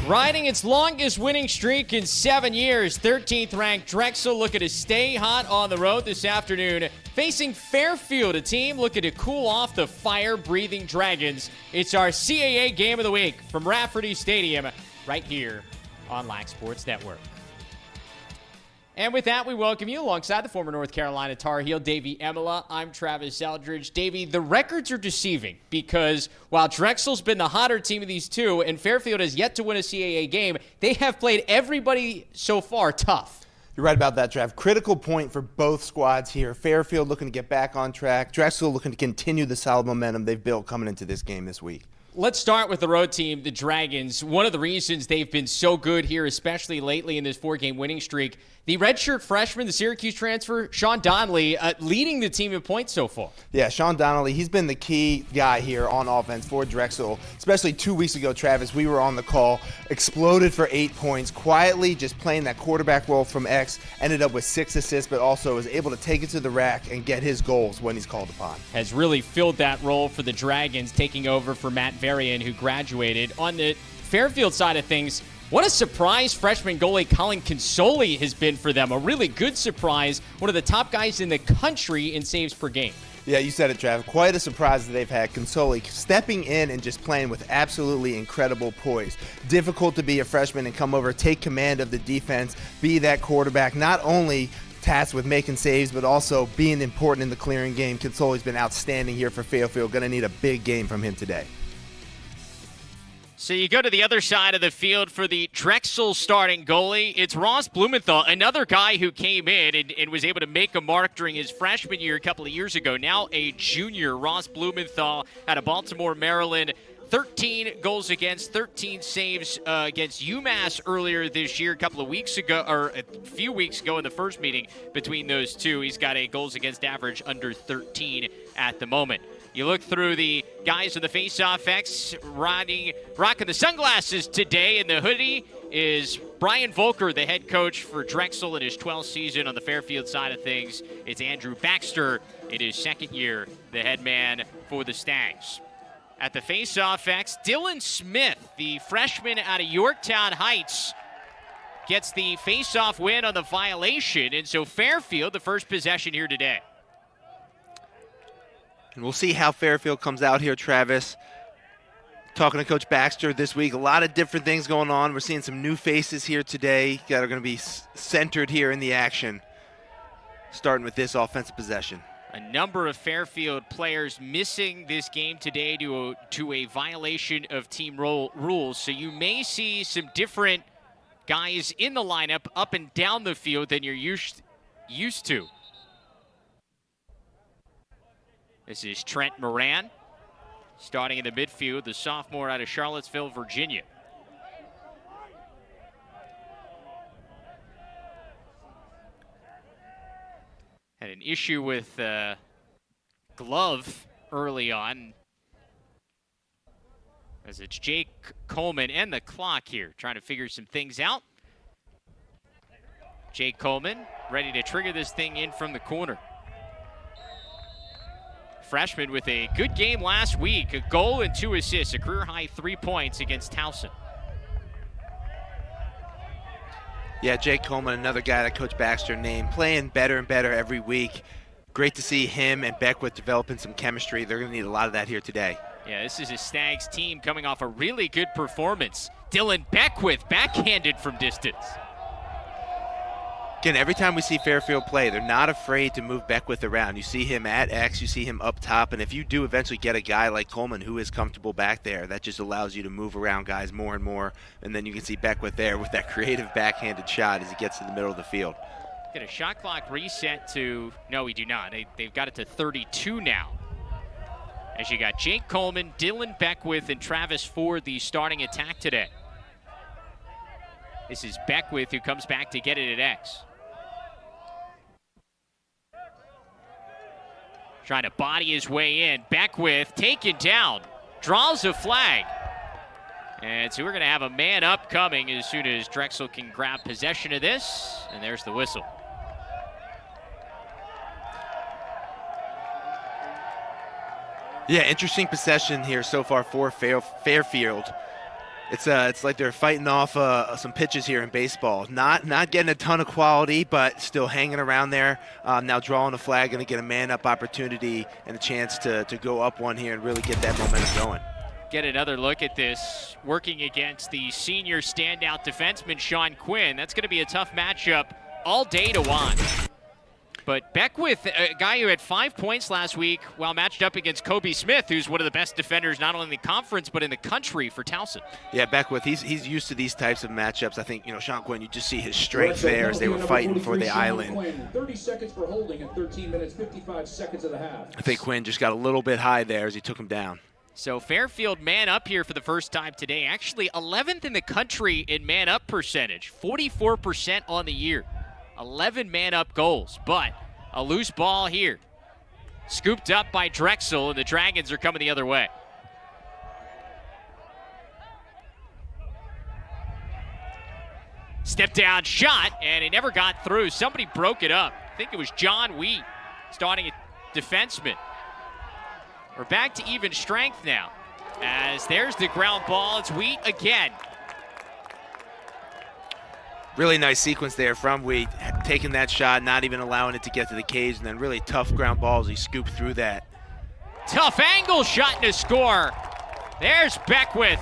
Riding its longest winning streak in 7 years, 13th ranked Drexel looking to stay hot on the road this afternoon, facing Fairfield, a team looking to cool off the fire-breathing Dragons. It's our CAA Game of the Week from Rafferty Stadium right here on Lax Sports Network. And with that, we welcome you alongside the former North Carolina Tar Heel, Davey Emila. I'm Travis Eldridge. Davey, the records are deceiving because while Drexel's been the hotter team of these two and Fairfield has yet to win a CAA game, they have played everybody so far tough. You're right about that, Trav. Critical point for both squads here. Fairfield looking to get back on track. Drexel looking to continue the solid momentum they've built coming into this game this week. Let's start with the road team, the Dragons. One of the reasons they've been so good here, especially lately in this 4-game winning streak, the redshirt freshman, the Syracuse transfer, Sean Donnelly, leading the team in points so far. Yeah, Sean Donnelly, he's been the key guy here on offense for Drexel, especially 2 weeks ago, Travis. We were on the call, exploded for 8 points, quietly just playing that quarterback role from X, ended up with 6 assists, but also was able to take it to the rack and get his goals when he's called upon. Has really filled that role for the Dragons, taking over for Matt Varian, who graduated. On the Fairfield side of things, what a surprise freshman goalie Colin Consoli has been for them. A really good surprise. One of the top guys in the country in saves per game. Yeah, you said it, Trav. Quite a surprise that they've had. Consoli stepping in and just playing with absolutely incredible poise. Difficult to be a freshman and come over, take command of the defense, be that quarterback, not only tasked with making saves, but also being important in the clearing game. Consoli's been outstanding here for Fairfield. Going to need a big game from him today. So you go to the other side of the field for the Drexel starting goalie. It's Ross Blumenthal, another guy who came in and was able to make a mark during his freshman year a couple of years ago. Now a junior, Ross Blumenthal out of Baltimore, Maryland. 13 goals against, 13 saves against UMass earlier this year, a couple of weeks ago, or a few weeks ago in the first meeting between those two. He's got a goals against average under 13 at the moment. You look through the guys in the face-off X, rocking the sunglasses today in the hoodie is Brian Volker, the head coach for Drexel in his 12th season. On the Fairfield side of things, it's Andrew Baxter in his second year, the head man for the Stags. At the face-off X, Dylan Smith, the freshman out of Yorktown Heights, gets the face-off win on the violation. And so Fairfield, the first possession here today. And we'll see how Fairfield comes out here, Travis. Talking to Coach Baxter this week, a lot of different things going on. We're seeing some new faces here today that are going to be centered here in the action, starting with this offensive possession. A number of Fairfield players missing this game today to a violation of team rules. So you may see some different guys in the lineup up and down the field than you're used to. This is Trent Moran, starting in the midfield, the sophomore out of Charlottesville, Virginia. Had an issue with glove early on, as it's Jake Coleman and the clock here, trying to figure some things out. Jake Coleman ready to trigger this thing in from the corner. Freshman with a good game last week, a goal and 2 assists, a career-high 3 points against Towson. Yeah, Jake Coleman, another guy that Coach Baxter named, playing better and better every week. Great to see him and Beckwith developing some chemistry. They're going to need a lot of that here today. Yeah, this is a Stags team coming off a really good performance. Dylan Beckwith backhanded from distance. Again, every time we see Fairfield play, they're not afraid to move Beckwith around. You see him at X, you see him up top, and if you do eventually get a guy like Coleman who is comfortable back there, that just allows you to move around guys more and more, and then you can see Beckwith there with that creative backhanded shot as he gets to the middle of the field. Get a shot clock reset to, no, we do not. They've got it to 32 now. As you got Jake Coleman, Dylan Beckwith, and Travis Ford, the starting attack today. This is Beckwith who comes back to get it at X. Trying to body his way in. Beckwith taken down. Draws a flag. And so we're going to have a man up coming as soon as Drexel can grab possession of this. And there's the whistle. Yeah, interesting possession here so far for Fairfield. It's like they're fighting off some pitches here in baseball. Not getting a ton of quality, but still hanging around there. Now drawing a flag, going to get a man-up opportunity and a chance to go up one here and really get that momentum going. Get another look at this. Working against the senior standout defenseman, Sean Quinn. That's going to be a tough matchup all day to watch. But Beckwith, a guy who had 5 points last week while matched up against Kobe Smith, who's one of the best defenders not only in the conference but in the country for Towson. Yeah, Beckwith, he's used to these types of matchups. I think, Sean Quinn, you just see his strength there as they were fighting for the island. 30 seconds for holding at 13 minutes, 55 seconds of the half. I think Quinn just got a little bit high there as he took him down. So Fairfield man up here for the first time today. Actually 11th in the country in man up percentage, 44% on the year. 11 man up goals, but a loose ball here. Scooped up by Drexel, and the Dragons are coming the other way. Step down shot, and it never got through. Somebody broke it up. I think it was John Wheat, starting at defenseman. We're back to even strength now, as there's the ground ball. It's Wheat again. Really nice sequence there from Wheat, taking that shot, not even allowing it to get to the cage, and then really tough ground balls. He scooped through that. Tough angle shot to score. There's Beckwith.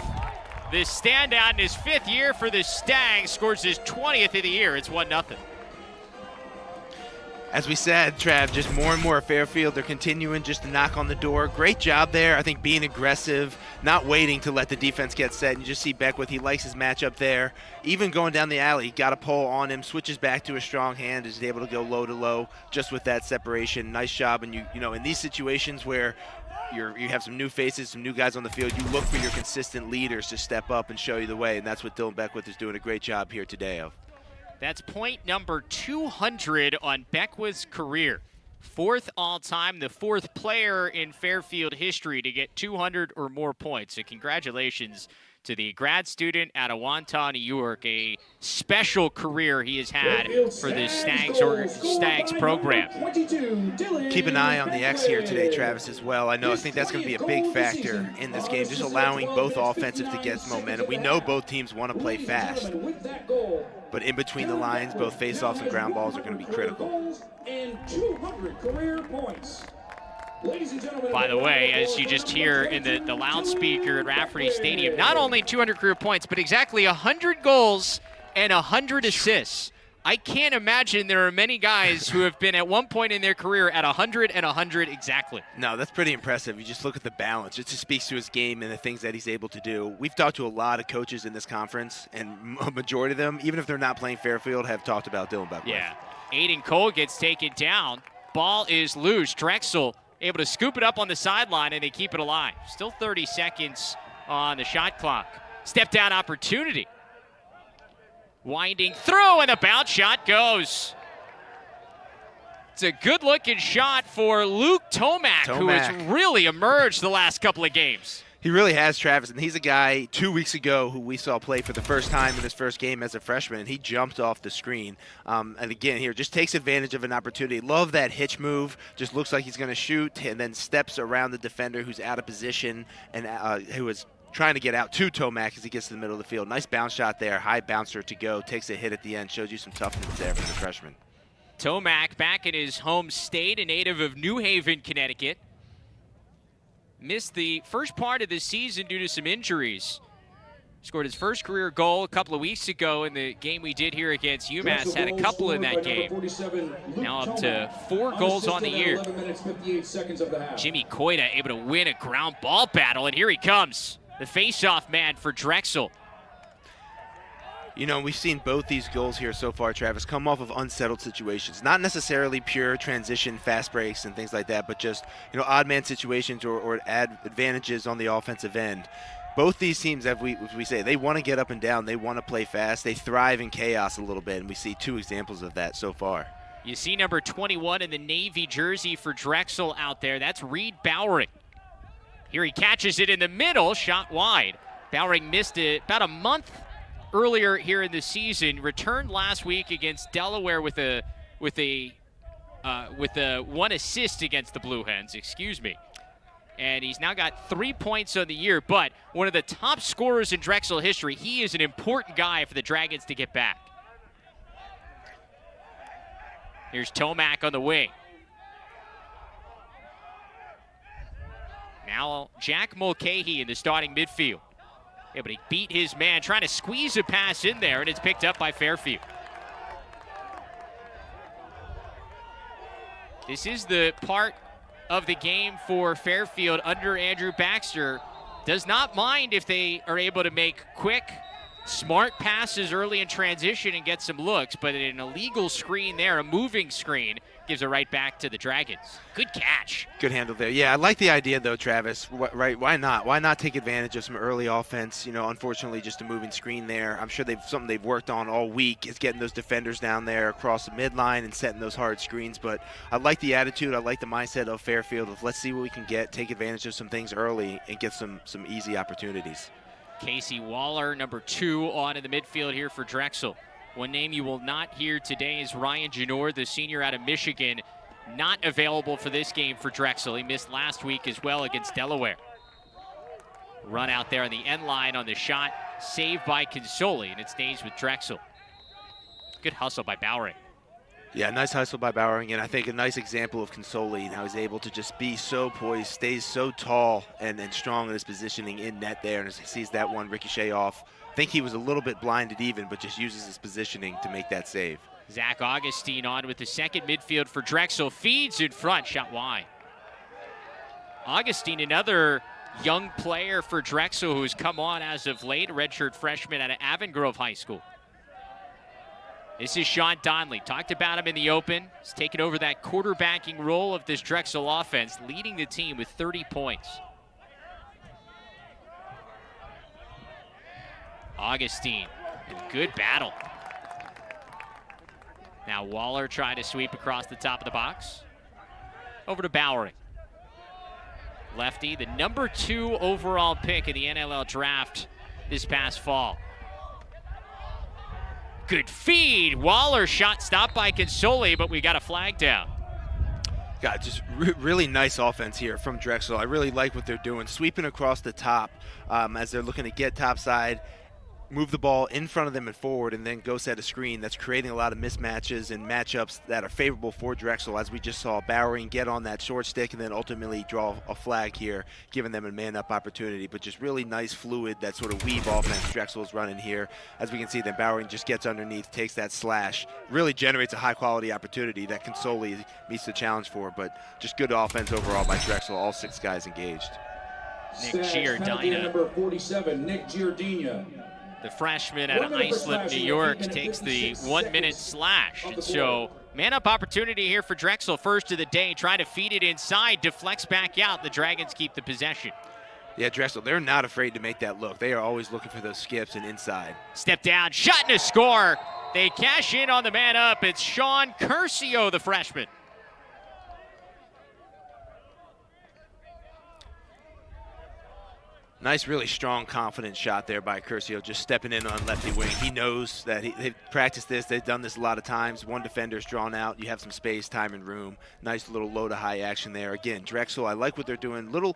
This standout in his 5th year for the Stags, scores his 20th of the year. It's 1-0. As we said, Trav, just more and more Fairfield, they're continuing just to knock on the door. Great job there. I think being aggressive, not waiting to let the defense get set. And you just see Beckwith, he likes his matchup there. Even going down the alley, got a pull on him, switches back to a strong hand, is able to go low to low just with that separation. Nice job. And you know, in these situations where you have some new faces, some new guys on the field, you look for your consistent leaders to step up and show you the way. And that's what Dylan Beckwith is doing a great job here today of. That's point number 200 on Beckwith's career. 4th all-time, the 4th player in Fairfield history to get 200 or more points. So congratulations to the grad student out of Wantagh, New York. A special career he has had for the Stags program. Keep an eye on the X here today, Travis, as well. I think that's going to be a big factor in this game, just allowing both offensive to get momentum. We know both teams want to play fast, but in between the lines, both face-offs and ground balls are going to be critical. And 200 career points. By the way, as you just hear in the loudspeaker at Rafferty Stadium, not only 200 career points, but exactly 100 goals and 100 assists. I can't imagine there are many guys who have been at one point in their career at 100 and 100 exactly. No, that's pretty impressive. You just look at the balance. It just speaks to his game and the things that he's able to do. We've talked to a lot of coaches in this conference, and a majority of them, even if they're not playing Fairfield, have talked about Dylan Beckwith. Yeah. Aiden Cole gets taken down. Ball is loose. Drexel able to scoop it up on the sideline, and they keep it alive. Still 30 seconds on the shot clock. Step down opportunity. Winding through, and the bounce shot goes. It's a good-looking shot for Luke Tomac, who has really emerged the last couple of games. He really has, Travis, and he's a guy 2 weeks ago who we saw play for the first time in his first game as a freshman, and he jumped off the screen. And again, here, just takes advantage of an opportunity. Love that hitch move. Just looks like he's going to shoot, and then steps around the defender who's out of position and who is trying to get out to Tomac as he gets to the middle of the field. Nice bounce shot there, high bouncer to go, takes a hit at the end, shows you some toughness there from the freshman. Tomac back in his home state, a native of New Haven, Connecticut. Missed the first part of the season due to some injuries. Scored his first career goal a couple of weeks ago in the game we did here against UMass. Had a couple in that game. Now up to 4 goals on the year. Jimmy Coita able to win a ground ball battle, and here he comes. The face-off man for Drexel. You know, we've seen both these goals here so far, Travis, come off of unsettled situations. Not necessarily pure transition, fast breaks, and things like that, but just, odd man situations or advantages on the offensive end. Both these teams, as we say, they want to get up and down. They want to play fast. They thrive in chaos a little bit, and we see 2 examples of that so far. You see number 21 in the Navy jersey for Drexel out there. That's Reed Bowering. Here he catches it in the middle, shot wide. Bowering missed it about a month earlier here in the season. Returned last week against Delaware with a 1 assist against the Blue Hens. Excuse me. and he's now got 3 points on the year, but one of the top scorers in Drexel history. He is an important guy for the Dragons to get back. Here's Tomac on the wing. Now Jack Mulcahy in the starting midfield. Yeah, but he beat his man, trying to squeeze a pass in there, and it's picked up by Fairfield. This is the part of the game for Fairfield under Andrew Baxter. Does not mind if they are able to make quick, smart passes early in transition and get some looks, but an illegal screen there, a moving screen, gives it right back to the Dragons. Good catch. Good handle there. Yeah, I like the idea though, Travis. Right? Why not? Why not take advantage of some early offense? You know, unfortunately, just a moving screen there. I'm sure something they've worked on all week is getting those defenders down there across the midline and setting those hard screens. But I like the attitude. I like the mindset of Fairfield of let's see what we can get, take advantage of some things early, and get some easy opportunities. Casey Waller, number 2 on in the midfield here for Drexel. One name you will not hear today is Ryan Janor, the senior out of Michigan, not available for this game for Drexel. He missed last week as well against Delaware. Run out there on the end line on the shot, saved by Consoli, and it stays with Drexel. Good hustle by Bowering. Yeah, nice hustle by Bowering, and I think a nice example of Consoli and how he's able to just be so poised, stays so tall and strong in his positioning in net there, and as he sees that one ricochet off. I think he was a little bit blinded even, but just uses his positioning to make that save. Zach Augustine on with the second midfield for Drexel. Feeds in front, shot wide. Augustine, another young player for Drexel who's come on as of late, redshirt freshman out of Avon High School. This is Sean Donnelly. Talked about him in the open. He's taken over that quarterbacking role of this Drexel offense, leading the team with 30 points. Augustine, good battle. Now Waller trying to sweep across the top of the box. Over to Bowering. Lefty, the number 2 overall pick in the NLL draft this past fall. Good feed. Waller shot stopped by Consoli, but we got a flag down. God, just really nice offense here from Drexel. I really like what they're doing. Sweeping across the top as they're looking to get topside, move the ball in front of them and forward, and then go set a screen. That's creating a lot of mismatches and matchups that are favorable for Drexel, as we just saw Bowering get on that short stick and then ultimately draw a flag here, giving them a man-up opportunity. But just really nice, fluid, that sort of weave offense Drexel is running here. As we can see, then Bowering just gets underneath, takes that slash, really generates a high-quality opportunity that Consoli meets the challenge for. But just good offense overall by Drexel, all 6 guys engaged. Nick Giordina. Number 47, Nick Giordina. The freshman out of Islip, New York, takes the 1-minute slash. And so, man-up opportunity here for Drexel. First of the day, try to feed it inside, deflects back out. The Dragons keep the possession. Yeah, Drexel, they're not afraid to make that look. They are always looking for those skips and inside. Step down, shot and a score. They cash in on the man-up. It's Sean Curcio, the freshman. Nice, really strong, confident shot there by Curcio, just stepping in on lefty wing. He knows that they've practiced this. They've done this a lot of times. One defender's drawn out. You have some space, time, and room. Nice little low to high action there. Again, Drexel, I like what they're doing. Little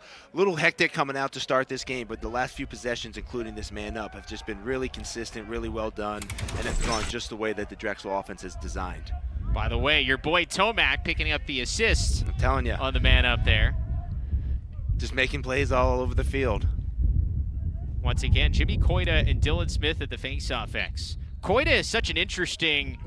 hectic coming out to start this game, but the last few possessions, including this man up, have just been really consistent, really well done, and it's gone just the way that the Drexel offense is designed. By the way, your boy Tomac picking up the assist. I'm telling you. On the man up there. Just making plays all over the field. Once again, Jimmy Coita and Dylan Smith at the faceoff X. Coita is such an interesting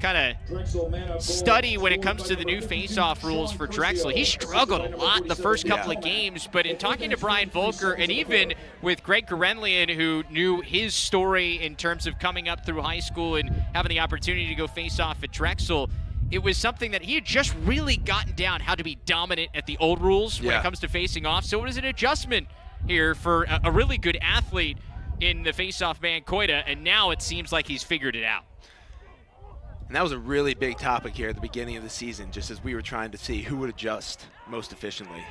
kind of study when it comes to the new faceoff rules for Drexel. He struggled a lot the first couple of games, but in talking to Brian Volker and even with Greg Gorenlian, who knew his story in terms of coming up through high school and having the opportunity to go face off at Drexel, it was something that he had just really gotten down how to be dominant at the old rules when it comes to facing off. So it was an adjustment here for a really good athlete in the face-off man Coita, and now it seems like he's figured it out. And that was a really big topic here at the beginning of the season, just as we were trying to see who would adjust most efficiently.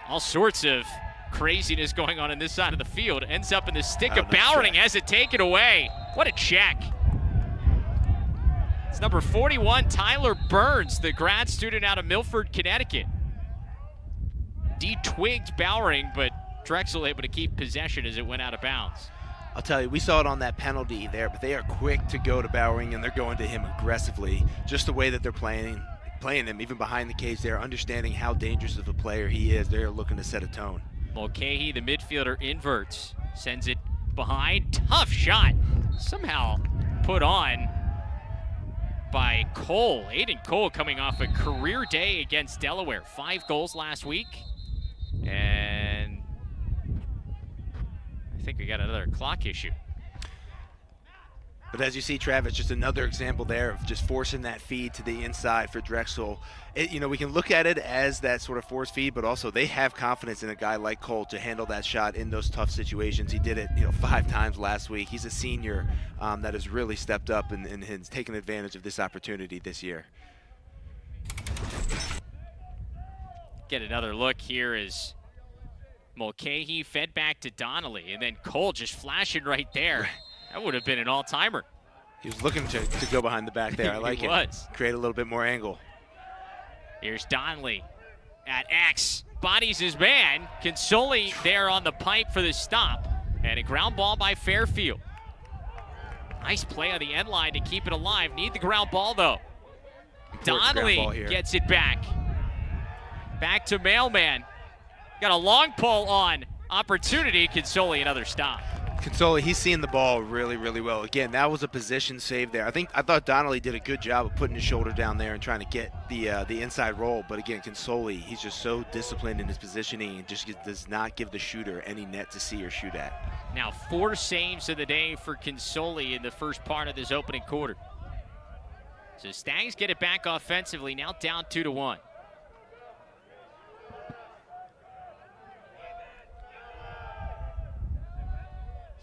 All sorts of craziness going on this side of the field. Ends up in the stick of Bowering, has it taken away. What a check. It's number 41, Tyler Burns, the grad student out of Milford, Connecticut. de-twigged Bowering, but Drexel able to keep possession as it went out of bounds. I'll tell you, we saw it on that penalty there, but they are quick to go to Bowering, and they're going to him aggressively. Just the way that they're playing him, even behind the cage there, understanding how dangerous of a player he is. They're looking to set a tone. Mulcahy, the midfielder, inverts, sends it behind. Tough shot. Somehow put on by Cole. Aiden Cole coming off a career day against Delaware. 5 goals last week. And I think we got another clock issue. But as you see, Travis, just another example there of just forcing that feed to the inside for Drexel. We can look at it as that sort of force feed, but also they have confidence in a guy like Cole to handle that shot in those tough situations. He did it, 5 times last week. He's a senior that has really stepped up and has taken advantage of this opportunity this year. Get another look here as Mulcahy fed back to Donnelly, and then Cole just flashing right there. That would have been an all-timer. He was looking to go behind the back there. I like it. Was. Create a little bit more angle. Here's Donnelly at X. Bodies his man. Consoli there on the pipe for the stop. And a ground ball by Fairfield. Nice play on the end line to keep it alive. Need the ground ball, though. Donnelly gets it back. Back to Mailman. Got a long pull on opportunity. Consoli another stop. Consoli, he's seeing the ball really, really well. Again, that was a position save there. I thought Donnelly did a good job of putting his shoulder down there and trying to get the inside roll. But again, Consoli, he's just so disciplined in his positioning and just does not give the shooter any net to see or shoot at. Now 4 saves of the day for Consoli in the first part of this opening quarter. So Stags get it back offensively, now down 2-1.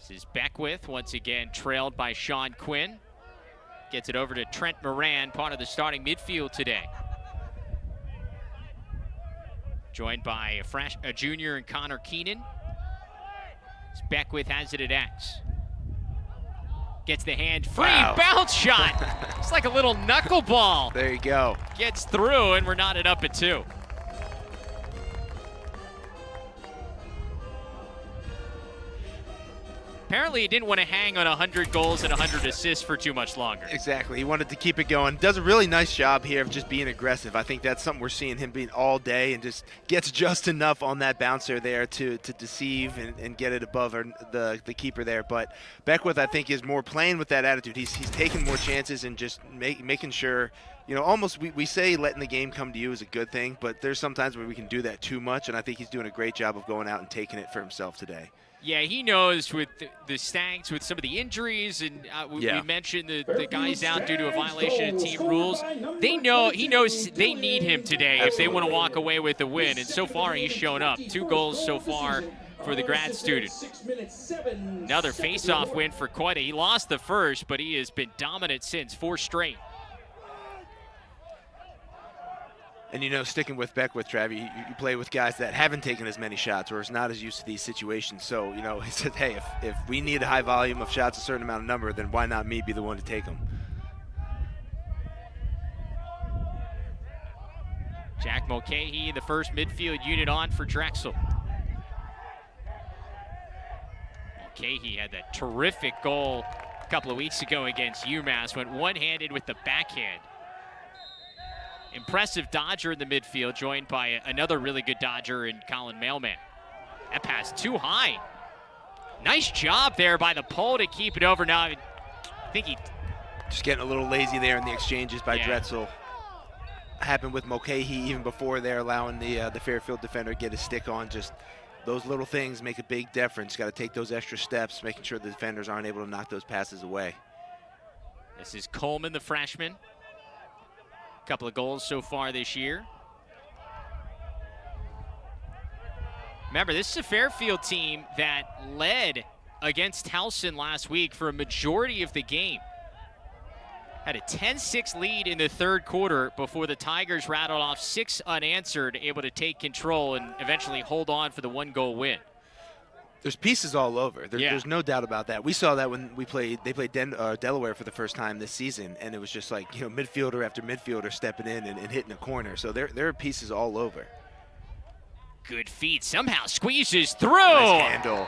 This is Beckwith, once again trailed by Sean Quinn. Gets it over to Trent Moran, part of the starting midfield today. Joined by a junior and Connor Keenan. As Beckwith has it at X. Gets the hand free, bounce shot. It's like a little knuckleball. There you go. Gets through, and we're knotted up at 2. Apparently he didn't want to hang on 100 goals and 100 assists for too much longer. Exactly. He wanted to keep it going. Does a really nice job here of just being aggressive. I think that's something we're seeing him being all day, and just gets just enough on that bouncer there to deceive and get it above the keeper there. But Beckwith, I think, is more playing with that attitude. He's taking more chances and just making sure, almost we say letting the game come to you is a good thing, but there's sometimes where we can do that too much, and I think he's doing a great job of going out and taking it for himself today. Yeah, he knows with the Stags, with some of the injuries, and we mentioned the guys out due to a violation of team rules. He knows they need him today if they want to walk away with a win, and so far he's shown up. 2 goals so far for the grad student. Another face-off win for Coita. He lost the first, but he has been dominant since, 4 straight. And, sticking with Beckwith, Trav, you play with guys that haven't taken as many shots or is not as used to these situations. So, he said, hey, if we need a high volume of shots, a certain amount of number, then why not me be the one to take them? Jack Mulcahy, the first midfield unit on for Drexel. Mulcahy had that terrific goal a couple of weeks ago against UMass, went one-handed with the backhand. Impressive dodger in the midfield, joined by another really good dodger in Colin Mailman. That pass too high. Nice job there by the pole to keep it over. Now, I think he... Just getting a little lazy there in the exchanges by Drexel. Happened with Mulcahy even before there, allowing the Fairfield defender to get his stick on. Just those little things make a big difference. Got to take those extra steps, making sure the defenders aren't able to knock those passes away. This is Coleman, the freshman. Couple of goals so far this year. Remember, this is a Fairfield team that led against Towson last week for a majority of the game. Had a 10-6 lead in the third quarter before the Tigers rattled off 6 unanswered, able to take control and eventually hold on for the 1-goal win. There's pieces all over. There's no doubt about that. We saw that when they played Delaware for the first time this season, and it was just like, midfielder after midfielder stepping in and hitting a corner. So there are pieces all over. Good feed, somehow squeezes through. Nice handle.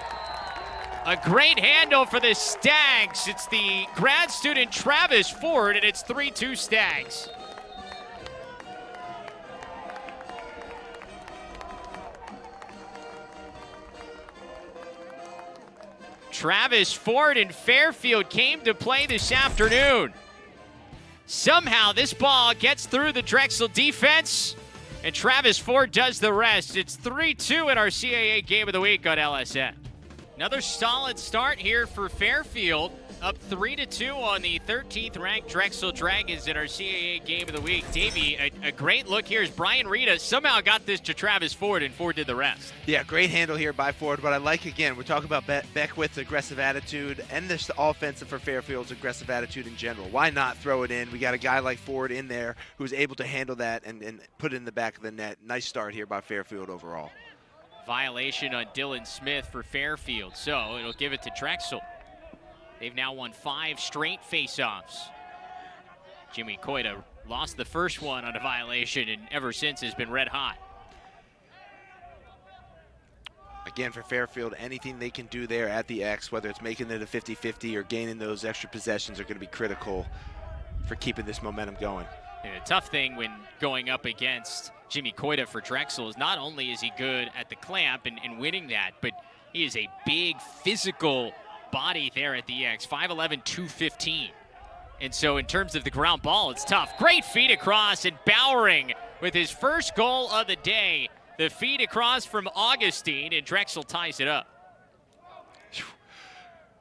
A great handle for the Stags. It's the grad student Travis Ford, and it's 3-2 Stags. Travis Ford and Fairfield came to play this afternoon. Somehow this ball gets through the Drexel defense, and Travis Ford does the rest. It's 3-2 in our CAA Game of the Week on LSN. Another solid start here for Fairfield, up 3-2 on the 13th ranked Drexel Dragons in our CAA Game of the Week. Davey, a great look here as Brian Rita somehow got this to Travis Ford, and Ford did the rest. Yeah, great handle here by Ford. But I like, again, we're talking about Beckwith's aggressive attitude and this offensive for Fairfield's aggressive attitude in general. Why not throw it in? We got a guy like Ford in there who's able to handle that and put it in the back of the net. Nice start here by Fairfield overall. Violation on Dylan Smith for Fairfield, so it'll give it to Drexel. They've now won 5 straight faceoffs. Jimmy Coita lost the first one on a violation and ever since has been red hot. Again, for Fairfield, anything they can do there at the X, whether it's making it a 50-50 or gaining those extra possessions, are going to be critical for keeping this momentum going. And the tough thing when going up against Jimmy Coita for Drexel is not only is he good at the clamp and winning that, but he is a big physical body there at the X, 5'11", 215. And so in terms of the ground ball, it's tough. Great feed across, and Bowering with his first goal of the day. The feed across from Augustine, and Drexel ties it up.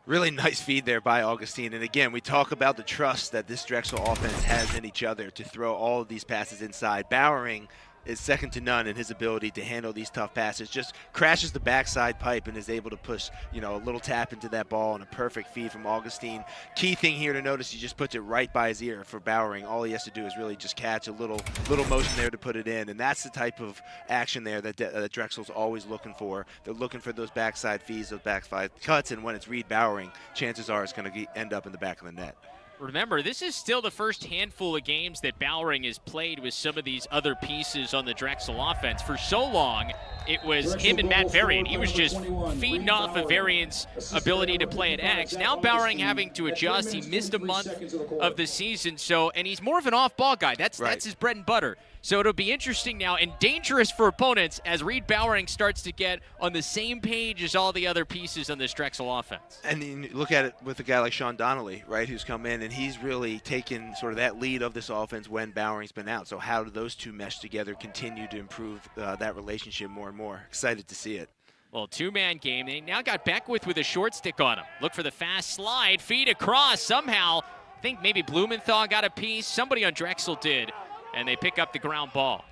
Really nice feed there by Augustine. And again, we talk about the trust that this Drexel offense has in each other to throw all of these passes inside. Bowering is second to none in his ability to handle these tough passes. Just crashes the backside pipe and is able to push, a little tap into that ball, and a perfect feed from Augustine. Key thing here to notice, he just puts it right by his ear for Bowering. All he has to do is really just catch a little motion there to put it in, and that's the type of action there that Drexel's always looking for. They're looking for those backside feeds, those backside cuts, and when it's Reed Bowering, chances are it's going to end up in the back of the net. Remember, this is still the first handful of games that Bowering has played with some of these other pieces on the Drexel offense. For so long, it was him and Matt Varian. He was just feeding off of Varian's ability to play at X. Now Bowering having to adjust. He missed a month of the season, and he's more of an off-ball guy. That's his bread and butter. So it'll be interesting now and dangerous for opponents as Reed Bowering starts to get on the same page as all the other pieces on this Drexel offense. And you look at it with a guy like Sean Donnelly, right, who's come in, and he's really taken sort of that lead of this offense when Bowering's been out. So how do those two mesh together, continue to improve that relationship more and more? Excited to see it. Well, two-man game. They now got Beckwith with a short stick on him. Look for the fast slide, feed across. Somehow, I think maybe Blumenthal got a piece. Somebody on Drexel did. And they pick up the ground ball.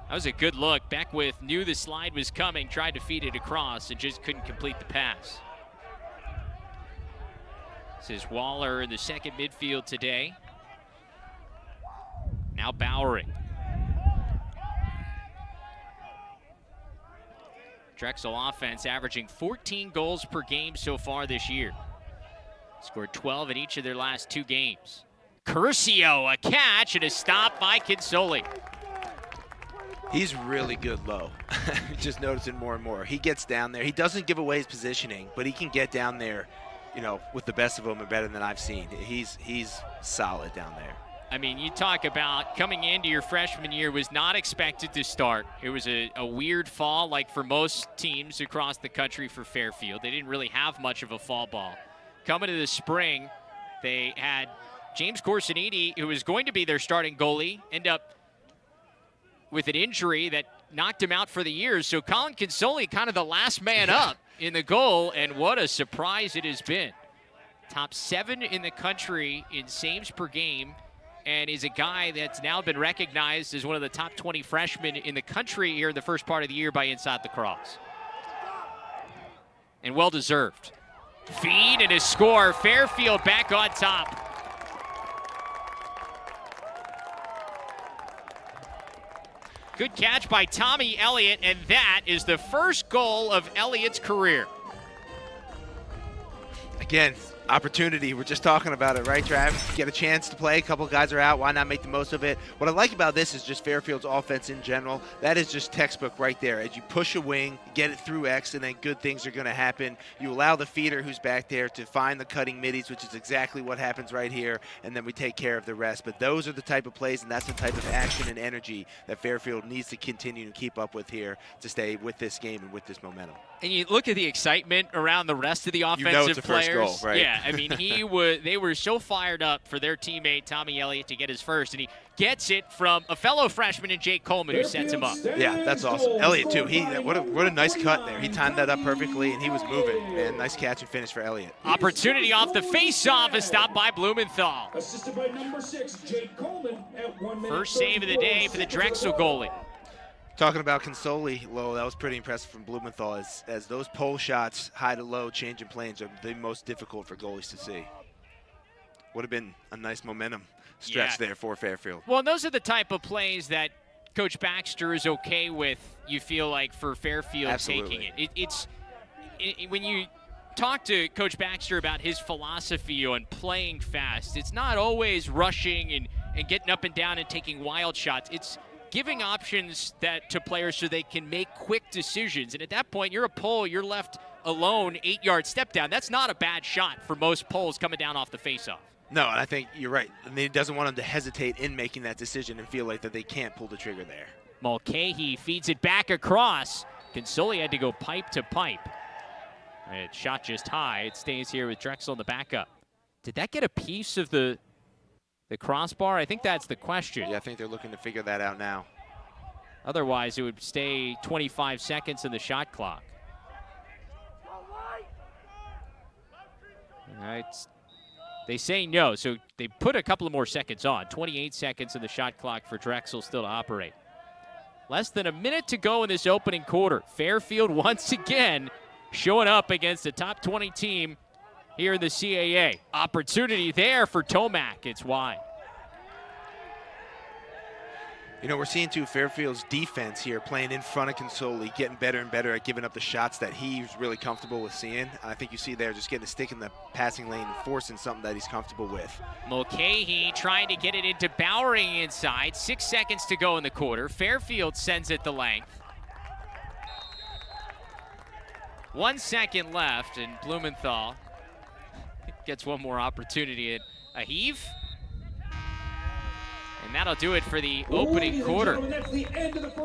That was a good look. Beckwith knew the slide was coming, tried to feed it across, and just couldn't complete the pass. This is Waller in the second midfield today. Now Bowering. Drexel offense averaging 14 goals per game so far this year. Scored 12 in each of their last 2 games. Curcio, a catch and a stop by Kinsoli. He's really good low. Just noticing more and more. He gets down there. He doesn't give away his positioning, but he can get down there, with the best of them and better than I've seen. He's solid down there. I mean, you talk about coming into your freshman year was not expected to start. It was a weird fall, like for most teams across the country for Fairfield. They didn't really have much of a fall ball. Coming to the spring, they had James Corsiniti, who was going to be their starting goalie, end up with an injury that knocked him out for the year. So Colin Kinsoli kind of the last man up in the goal, and what a surprise it has been. Top 7 in the country in saves per game, and is a guy that's now been recognized as one of the top 20 freshmen in the country here in the first part of the year by Inside Lacrosse. And well-deserved. Feed and a score. Fairfield back on top. Good catch by Tommy Elliott, and that is the first goal of Elliott's career. Again, Opportunity, we're just talking about it, right, Trav? Get a chance to play, a couple guys are out, why not make the most of it? What I like about this is just Fairfield's offense in general. That is just textbook right there. As you push a wing, get it through X, and then good things are going to happen. You allow the feeder who's back there to find the cutting middies, which is exactly what happens right here, and then we take care of the rest. But those are the type of plays, and that's the type of action and energy that Fairfield needs to continue to keep up with here to stay with this game and with this momentum. And you look at the excitement around the rest of the offensive it's a players. first goal, right? Yeah, I mean, they were so fired up for their teammate Tommy Elliott to get his first, and he gets it from a fellow freshman in Jake Coleman who sets him up. Yeah, that's awesome. Elliott too. What a nice cut there. He timed that up perfectly, and he was moving. Man, nice catch and finish for Elliott. Opportunity off the face-off is stopped by Blumenthal. Assisted by number 6, Jake Coleman at 1 minute. First save of the day for the Drexel goalie. Talking about Consoli, Lo, that was pretty impressive from Blumenthal as those pole shots, high to low, change in planes are the most difficult for goalies to see. Would have been a nice momentum stretch there for Fairfield. Well, and those are the type of plays that Coach Baxter is okay with, you feel like, for Fairfield taking it. When you talk to Coach Baxter about his philosophy on playing fast, it's not always rushing and getting up and down and taking wild shots. It's giving options to players so they can make quick decisions. And at that point, you're a pole, you're left alone, 8-yard step down. That's not a bad shot for most poles coming down off the faceoff. No, and I think you're right. And he doesn't want them to hesitate in making that decision and feel like that they can't pull the trigger there. Mulcahy feeds it back across. Consoli had to go pipe to pipe. It shot just high. It stays here with Drexel in the backup. Did that get a piece of the crossbar? I think that's the question. Yeah, I think they're looking to figure that out now. Otherwise, it would stay 25 seconds in the shot clock. All right. They say no, so they put a couple of more seconds on. 28 seconds in the shot clock for Drexel still to operate. Less than a minute to go in this opening quarter. Fairfield once again showing up against a top 20 team here in the CAA. Opportunity there for Tomac. It's wide. You know, we're seeing, too, Fairfield's defense here playing in front of Consoli, getting better and better at giving up the shots that he's really comfortable with seeing. And I think you see there just getting a stick in the passing lane and forcing something that he's comfortable with. Mulcahy trying to get it into Bowering inside. 6 seconds to go in the quarter. Fairfield sends it the length. 1 second left, and Blumenthal gets one more opportunity at a heave. And that'll do it for the opening quarter.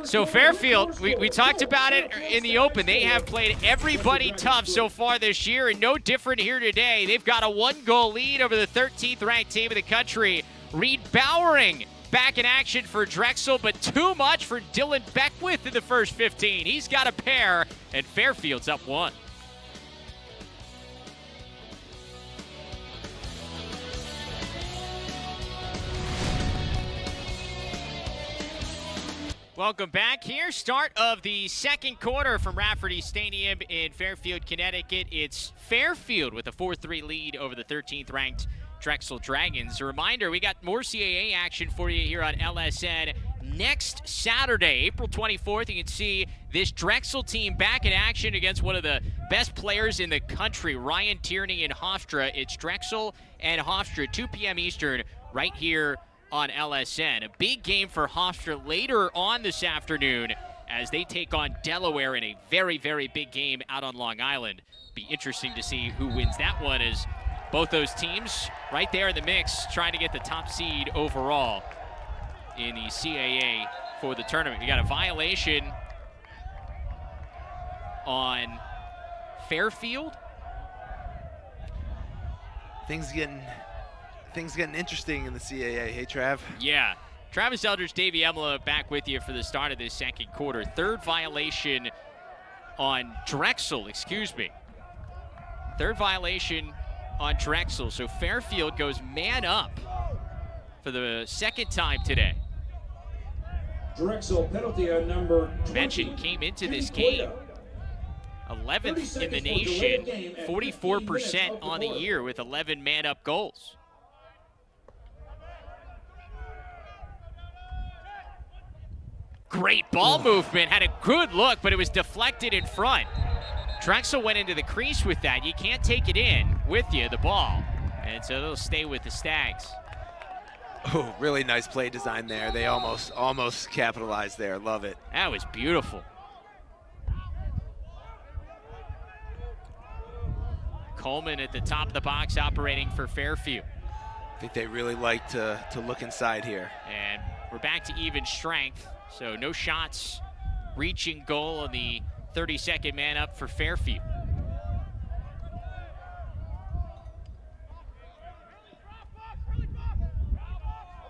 So Fairfield, we talked about it in the open. They have played everybody tough so far this year, and no different here today. They've got a 1-goal lead over the 13th ranked team in the country. Reed Bowering back in action for Drexel, but too much for Dylan Beckwith in the first 15. He's got a pair, and Fairfield's up 1. Welcome back here. Start of the second quarter from Rafferty Stadium in Fairfield, Connecticut. It's Fairfield with a 4-3 lead over the 13th ranked Drexel Dragons. A reminder, we got more CAA action for you here on LSN next Saturday, April 24th. You can see this Drexel team back in action against one of the best players in the country, Ryan Tierney and Hofstra. It's Drexel and Hofstra, 2 p.m. Eastern, right here on LSN. A big game for Hofstra later on this afternoon as they take on Delaware in a very, very big game out on Long Island. Be interesting to see who wins that one, as both those teams right there in the mix trying to get the top seed overall in the CAA for the tournament. You got a violation on Fairfield. Things getting interesting in the CAA. Hey, Trav. Yeah. Travis Eldridge, Davey Emela back with you for the start of this second quarter. Third violation on Drexel, Third violation on Drexel. So Fairfield goes man up for the second time today. Drexel penalty on number 20. Mention came into this game 11th in the nation, 44% on the year with 11 man-up goals. Great ball movement, had a good look, but it was deflected in front. Drexel went into the crease with that. You can't take it in with you, the ball. And so they'll stay with the Stags. Oh, really nice play design there. They almost capitalized there. Love it. That was beautiful. Coleman at the top of the box operating for Fairfield. I think they really like to look inside here. And we're back to even strength. So no shots reaching goal on the 32nd man up for Fairfield.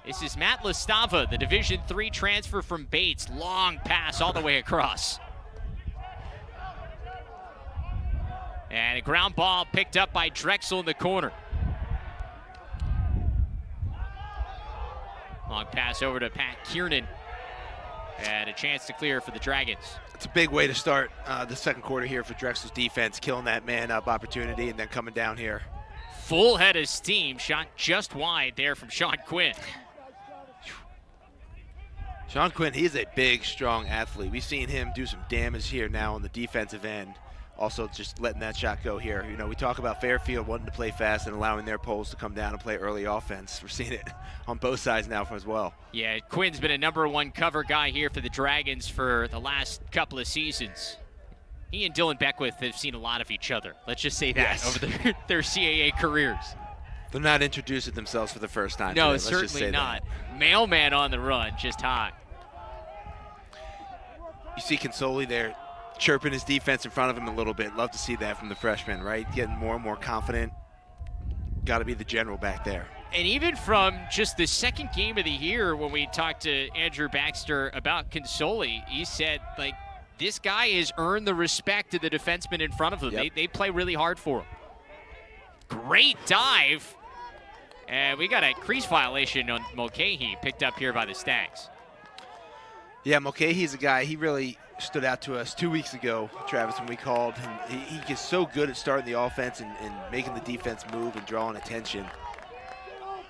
This is Matt Listava, the Division III transfer from Bates. Long pass all the way across. And a ground ball picked up by Drexel in the corner. Long pass over to Pat Kiernan. And a chance to clear for the Dragons. It's a big way to start the second quarter here for Drexel's defense, killing that man-up opportunity and then coming down here. Full head of steam, shot just wide there from Sean Quinn. Sean Quinn, he's a big, strong athlete. We've seen him do some damage here now on the defensive end. Also just letting that shot go here. You know, we talk about Fairfield wanting to play fast and allowing their poles to come down and play early offense. We're seeing it on both sides now as well. Yeah, Quinn's been a #1 cover guy here for the Dragons for the last couple of seasons. He and Dylan Beckwith have seen a lot of each other. Let's just say that, yes, over their CAA careers. They're not introducing themselves for the first time. No, today. certainly not. Mailman on the run, just hot. You see Consoli there chirping his defense in front of him a little bit. Love to see that from the freshman, right? Getting more and more confident. Got to be the general back there. And even from just the second game of the year, when we talked to Andrew Baxter about Consoli, he said, like, this guy has earned the respect of the defenseman in front of him. Yep. They play really hard for him. Great dive. And we got a crease violation on Mulcahy, picked up here by the Stags. Yeah, Mulcahy's a guy, he really stood out to us 2 weeks ago, Travis, when we called. And he gets so good at starting the offense and making the defense move and drawing attention.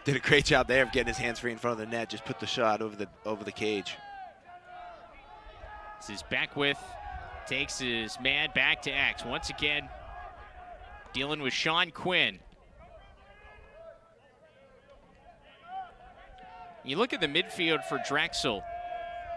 Did a great job there of getting his hands free in front of the net, just put the shot over the cage. This is Beckwith, takes his man back to X. Once again, dealing with Sean Quinn. You look at the midfield for Drexel.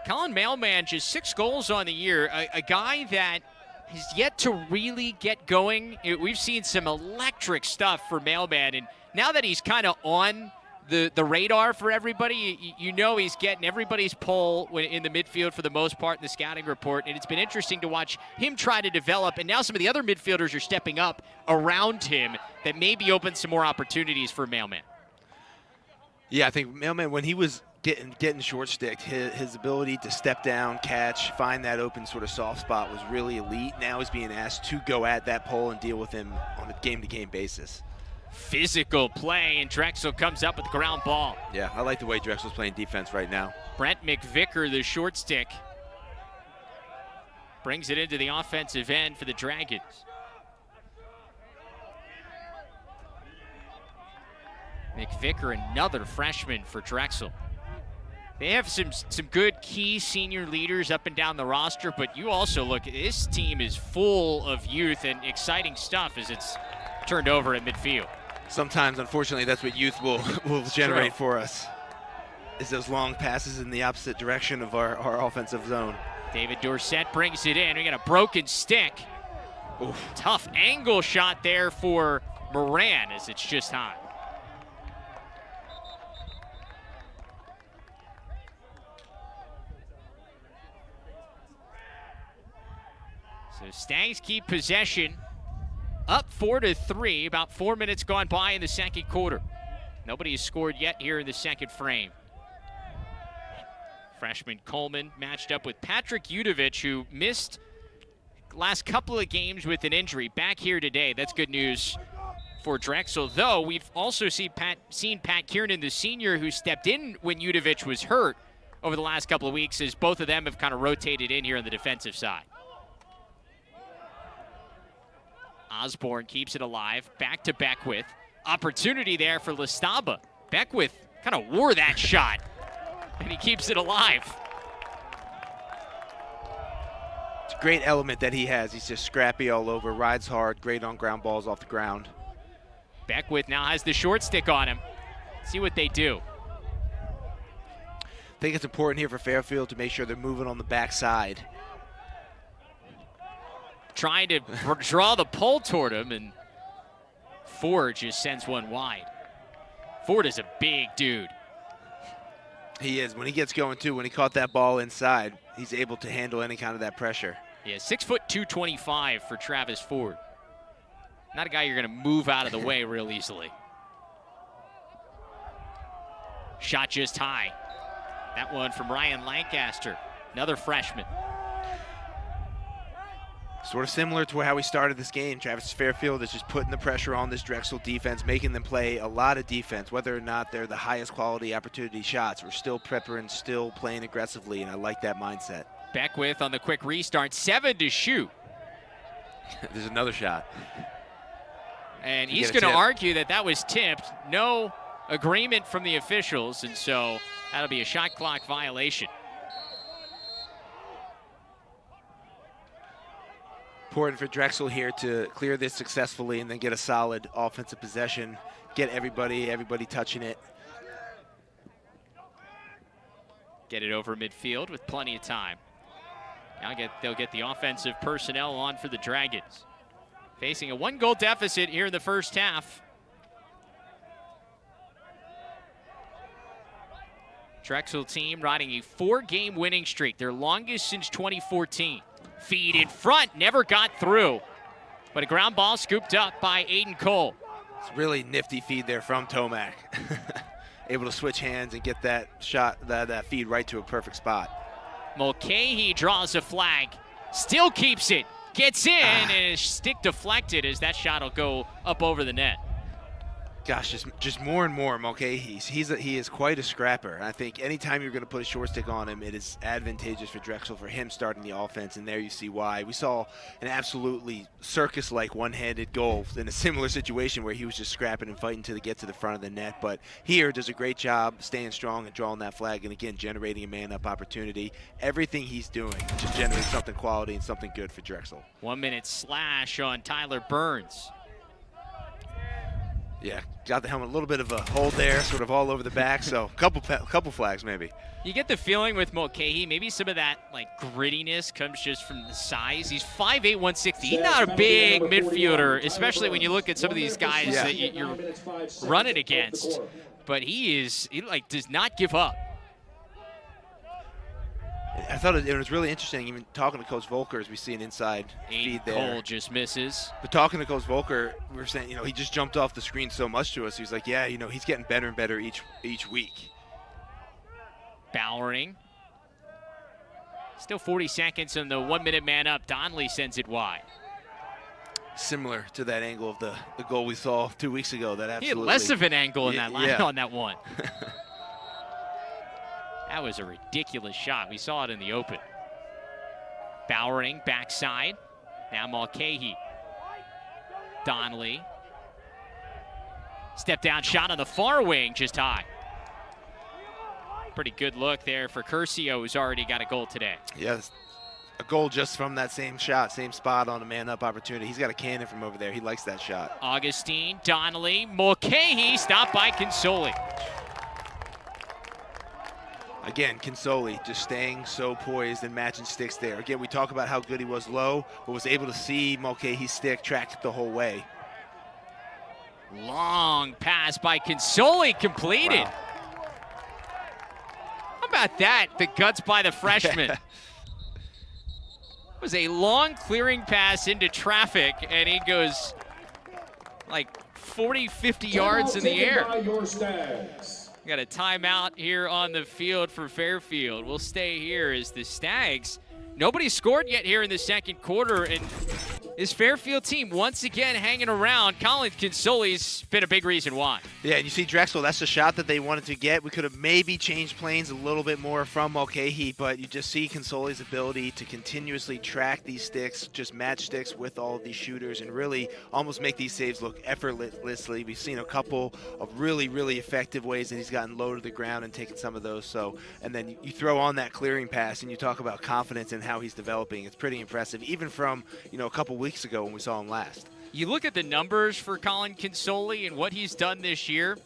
Colin Mailman, just 6 goals on the year. A guy that has yet to really get going. We've seen some electric stuff for Mailman, and now that he's kind of on the radar for everybody, you know he's getting everybody's pull in the midfield for the most part in the scouting report, and it's been interesting to watch him try to develop, and now some of the other midfielders are stepping up around him that maybe open some more opportunities for Mailman. Yeah, I think Mailman, when he was getting short stick, his ability to step down, catch, find that open sort of soft spot was really elite. Now he's being asked to go at that pole and deal with him on a game-to-game basis. Physical play, and Drexel comes up with the ground ball. Yeah, I like the way Drexel's playing defense right now. Brent McVicker, the short stick, brings it into the offensive end for the Dragons. McVicker, another freshman for Drexel. They have some good key senior leaders up and down the roster, but you also look, this team is full of youth and exciting stuff as it's turned over at midfield. Sometimes, unfortunately, that's what youth will generate for us, is those long passes in the opposite direction of our offensive zone. David Dorsett brings it in. We got a broken stick. Oof. Tough angle shot there for Moran as it's just hot. So Stags keep possession, up 4-3, about 4 minutes gone by in the second quarter. Nobody has scored yet here in the second frame. Freshman Coleman matched up with Patrick Udovich, who missed last couple of games with an injury. Back here today. That's good news for Drexel, though we've also seen Pat Kiernan, the senior, who stepped in when Udovich was hurt over the last couple of weeks, as both of them have kind of rotated in here on the defensive side. Osborne keeps it alive, back to Beckwith. Opportunity there for Listaba. Beckwith kind of wore that shot, and he keeps it alive. It's a great element that he has. He's just scrappy all over, rides hard, great on ground balls off the ground. Beckwith now has the short stick on him. See what they do. I think it's important here for Fairfield to make sure they're moving on the backside. Trying to draw the pull toward him, and Ford just sends one wide. Ford is a big dude. He is. When he gets going, too, when he caught that ball inside, he's able to handle any kind of that pressure. Yeah, 6 foot 225 for Travis Ford. Not a guy you're going to move out of the way real easily. Shot just high. That one from Ryan Lancaster, another freshman. Sort of similar to how we started this game. Travis Fairfield is just putting the pressure on this Drexel defense, making them play a lot of defense, whether or not they're the highest quality opportunity shots. We're still prepping, still playing aggressively, and I like that mindset. Beckwith on the quick restart, 7 to shoot. There's another shot. And he's going to argue that that was tipped. No agreement from the officials, and so that'll be a shot clock violation. Important for Drexel here to clear this successfully and then get a solid offensive possession, get everybody touching it. Get it over midfield with plenty of time. Now they'll get the offensive personnel on for the Dragons. Facing a 1-goal deficit here in the first half. Drexel team riding a 4-game winning streak, their longest since 2014. Feed in front, never got through. But a ground ball scooped up by Aiden Cole. It's a really nifty feed there from Tomac. Able to switch hands and get that shot, that feed right to a perfect spot. Mulcahy draws a flag, still keeps it, gets in, and his stick deflected as that shot will go up over the net. Gosh, just more and more Mulcahy. He is quite a scrapper. I think anytime you're going to put a short stick on him, it is advantageous for Drexel for him starting the offense, and there you see why. We saw an absolutely circus-like one-handed goal in a similar situation where he was just scrapping and fighting to get to the front of the net. But here does a great job staying strong and drawing that flag, and again generating a man-up opportunity. Everything he's doing just generates something quality and something good for Drexel. 1 minute slash on Tyler Burns. Yeah, got the helmet, a little bit of a hold there, sort of all over the back, so a couple flags maybe. You get the feeling with Mulcahy, maybe some of that like grittiness comes just from the size. He's 5'8", 160. He's not a big midfielder, especially when you look at some of was guys that you're running against. But he like does not give up. I thought it was really interesting, even talking to Coach Volker, as we see an inside feed there. Cole just misses. But talking to Coach Volker, we were saying, he just jumped off the screen so much to us. He was like, yeah, he's getting better and better each week. Bowering. Still 40 seconds on the 1 minute man up. Donnelly sends it wide. Similar to that angle of the goal we saw 2 weeks ago. That absolutely. He had less of an angle in that line on that one. That was a ridiculous shot. We saw it in the open. Bowering, backside. Now Mulcahy. Donnelly. Step down shot on the far wing, just high. Pretty good look there for Curcio, who's already got a goal today. Yes, a goal just from that same shot, same spot on a man-up opportunity. He's got a cannon from over there. He likes that shot. Augustine, Donnelly, Mulcahy, stopped by Consoli. Again, Consoli just staying so poised and matching sticks there. Again, we talk about how good he was low, but was able to see Mulcahy's stick tracked the whole way. Long pass by Consoli completed. Wow. How about that? The guts by the freshman. It was a long clearing pass into traffic, and he goes like 40, 50 yards in the air. We got a timeout here on the field for Fairfield. We'll stay here as the Stags. Nobody scored yet here in the second quarter, and This Fairfield team once again hanging around. Colin Consoli's been a big reason why. Yeah, and you see Drexel, that's the shot that they wanted to get. We could have maybe changed planes a little bit more from Mulcahy, but you just see Consoli's ability to continuously track these sticks, just match sticks with all of these shooters, and really almost make these saves look effortlessly. We've seen a couple of really, really effective ways that he's gotten low to the ground and taken some of those. So, and then you throw on that clearing pass, and you talk about confidence and how he's developing. It's pretty impressive, even from, you know, a couple weeks ago when we saw him last. You look at the numbers for Colin Consoli and what he's done this year.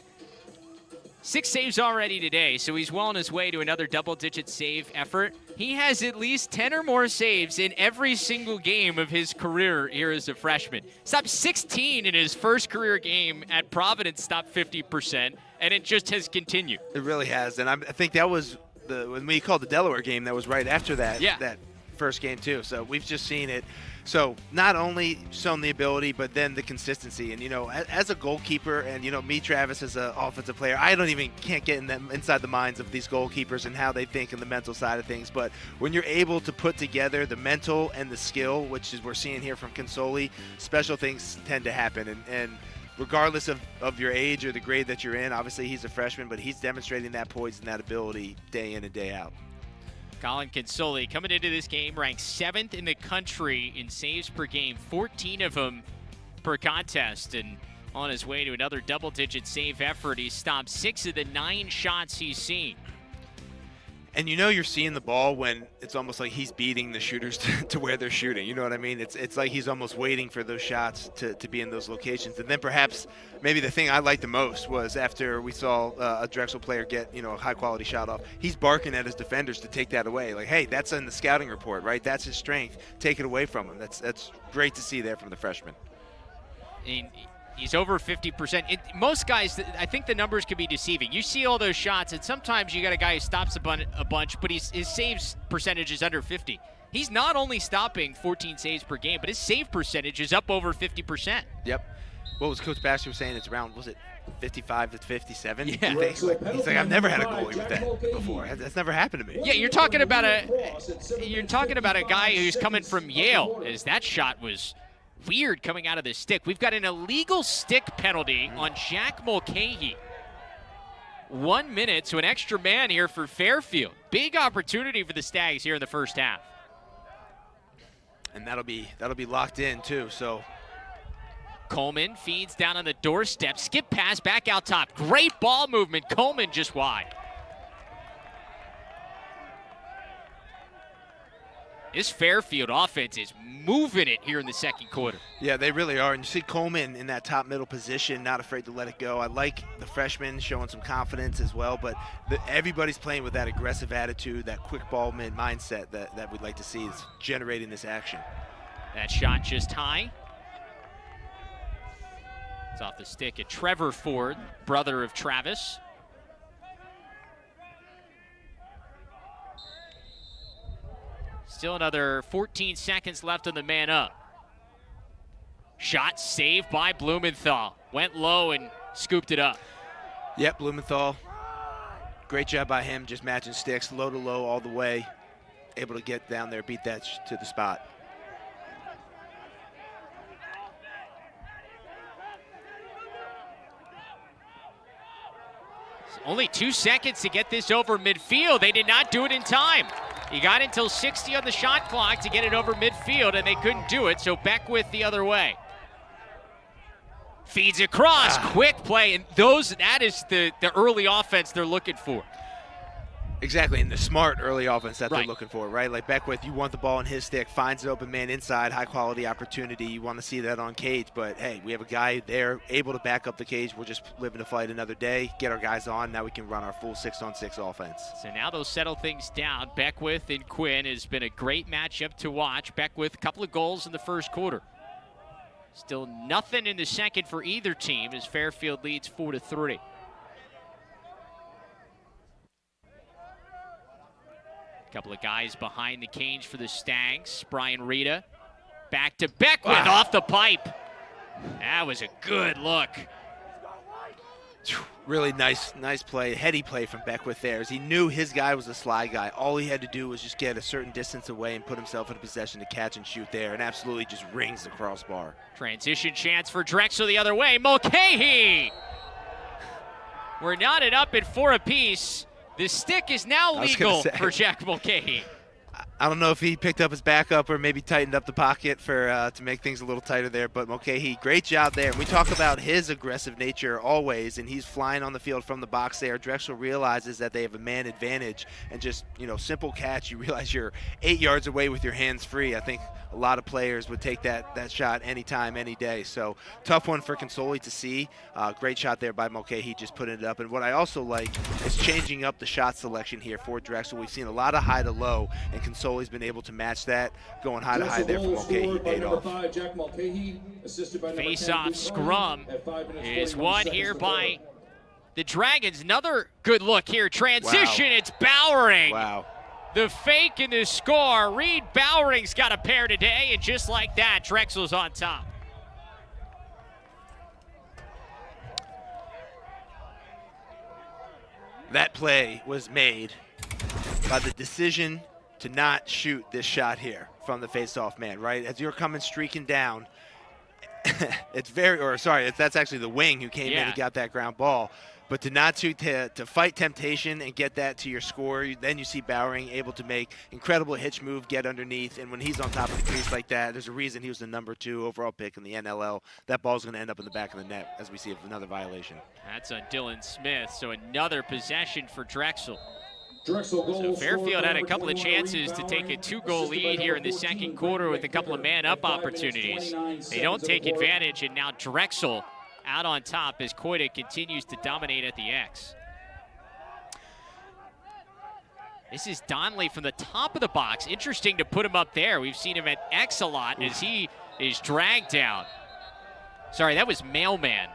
6 saves already today, so he's well on his way to another double-digit save effort. He has at least 10 or more saves in every single game of his career here as a freshman. Stopped 16 in his first career game at Providence, stopped 50%, and it just has continued. It really has, and I think that was when we called the Delaware game, that was right after that, that first game too. So we've just seen it. So not only shown the ability, but then the consistency. And, you know, as a goalkeeper, and, you know, me, Travis, as an offensive player, I can't get inside the minds of these goalkeepers and how they think and the mental side of things. But when you're able to put together the mental and the skill, which is we're seeing here from Consoli, special things tend to happen. And regardless of your age or the grade that you're in, obviously he's a freshman, but he's demonstrating that poise and that ability day in and day out. Colin Consoli coming into this game ranked 7th in the country in saves per game, 14 of them per contest, and on his way to another double-digit save effort. He stopped 6 of the 9 shots he's seen. And you know you're seeing the ball when it's almost like he's beating the shooters to where they're shooting. You know what I mean? It's like he's almost waiting for those shots to be in those locations. And then perhaps maybe the thing I liked the most was after we saw a Drexel player get, you know, a high-quality shot off, he's barking at his defenders to take that away. Like, hey, that's in the scouting report, right? That's his strength. Take it away from him. That's great to see there from the freshman. He's over 50%. Most guys, I think the numbers can be deceiving. You see all those shots, and sometimes you got a guy who stops a bunch, but his saves percentage is under 50. He's not only stopping 14 saves per game, but his save percentage is up over 50%. Yep. What was Coach Baxter saying? It's around, was it 55 to 57? Yeah. He's like, I've never had a goalie with that before. That's never happened to me. Yeah, you're talking about a guy who's coming from Yale. As that shot was weird coming out of the stick. We've got an illegal stick penalty on Jack Mulcahy. 1 minute, so an extra man here for Fairfield. Big opportunity for the Stags here in the first half. And that'll be locked in too. So Coleman feeds down on the doorstep. Skip pass back out top. Great ball movement. Coleman just wide. This Fairfield offense is moving it here in the second quarter. Yeah, they really are. And you see Coleman in that top middle position, not afraid to let it go. I like the freshman showing some confidence as well, but everybody's playing with that aggressive attitude, that quick ball mindset that we'd like to see is generating this action. That shot just high. It's off the stick at Trevor Ford, brother of Travis. Still another 14 seconds left on the man up. Shot saved by Blumenthal. Went low and scooped it up. Yep, Blumenthal. Great job by him, just matching sticks, low to low all the way. Able to get down there, beat that to the spot. Only 2 seconds to get this over midfield. They did not do it in time. He got until 60 on the shot clock to get it over midfield, and they couldn't do it, so Beckwith the other way. Feeds across, quick play, and that is the early offense they're looking for. Exactly, and the smart early offense that they're looking for, right? Like Beckwith, you want the ball in his stick, finds an open man inside, high-quality opportunity. You want to see that on cage, but, hey, we have a guy there able to back up the cage. We're just living to fight another day, get our guys on. Now we can run our full 6-on-6 offense. So now they'll settle things down. Beckwith and Quinn has been a great matchup to watch. Beckwith, a couple of goals in the first quarter. Still nothing in the second for either team as Fairfield leads 4-3. Couple of guys behind the cage for the Stags. Brian Rita back to Beckwith off the pipe. That was a good look. Really nice play, heady play from Beckwith there. As he knew his guy was a sly guy. All he had to do was just get a certain distance away and put himself in a possession to catch and shoot there, and absolutely just rings the crossbar. Transition chance for Drexel the other way. Mulcahy! We're knotted up at 4 apiece. The stick is now legal for Jack Mulcahy. I don't know if he picked up his backup or maybe tightened up the pocket for to make things a little tighter there, but Mulcahy, great job there. We talk about his aggressive nature always, and he's flying on the field from the box there. Drexel realizes that they have a man advantage, and just, simple catch, you realize you're 8 yards away with your hands free. I think a lot of players would take that shot anytime, any day. So tough one for Consoli to see. Great shot there by Mulcahy, just putting it up. And what I also like is changing up the shot selection here for Drexel. We've seen a lot of high to low, and Consoli's been able to match that, going high to high there for Mulcahy. Paid off. Face-off scrum is won here by the Dragons. Another good look here. Transition, wow. It's Bowering. Wow. The fake and the score. Reed Bowering's got a pair today, and just like that, Drexel's on top. That play was made by the decision to not shoot this shot here from the face-off man, right? As you're coming streaking down, that's actually the wing who came in and got that ground ball. But to fight temptation and get that to your score, then you see Bowering able to make incredible hitch move, get underneath, and when he's on top of the crease like that, there's a reason he was the #2 overall pick in the NLL. That ball's going to end up in the back of the net as we see another violation. That's on Dylan Smith, so another possession for Drexel. So Fairfield had a couple of chances to take a 2-goal lead here in the second quarter with a couple of man-up opportunities. They don't take advantage, and now Drexel out on top as Koida continues to dominate at the X. This is Donnelly from the top of the box. Interesting to put him up there. We've seen him at X a lot as he is dragged down. Sorry, that was Mailman.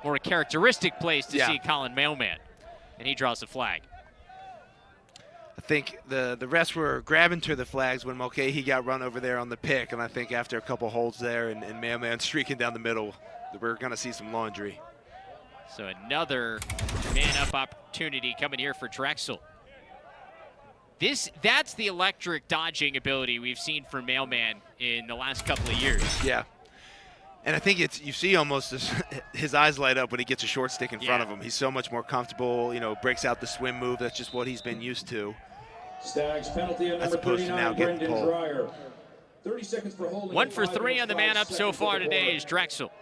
More a characteristic place to see Colin Mailman. And he draws the flag. I think the rest were grabbing to the flags when Mulcahy got run over there on the pick, and I think after a couple holds there and Mailman streaking down the middle, we're going to see some laundry. So another man-up opportunity coming here for Drexel. That's the electric dodging ability we've seen from Mailman in the last couple of years. Yeah. And I think you see almost his eyes light up when he gets a short stick in front of him. He's so much more comfortable, breaks out the swim move. That's just what he's been used to. Stags penalty on as number opposed to now getting Brendan pulled. Dreyer. 30 seconds for holding. 1 for 3 on the man-up so far today is Drexel.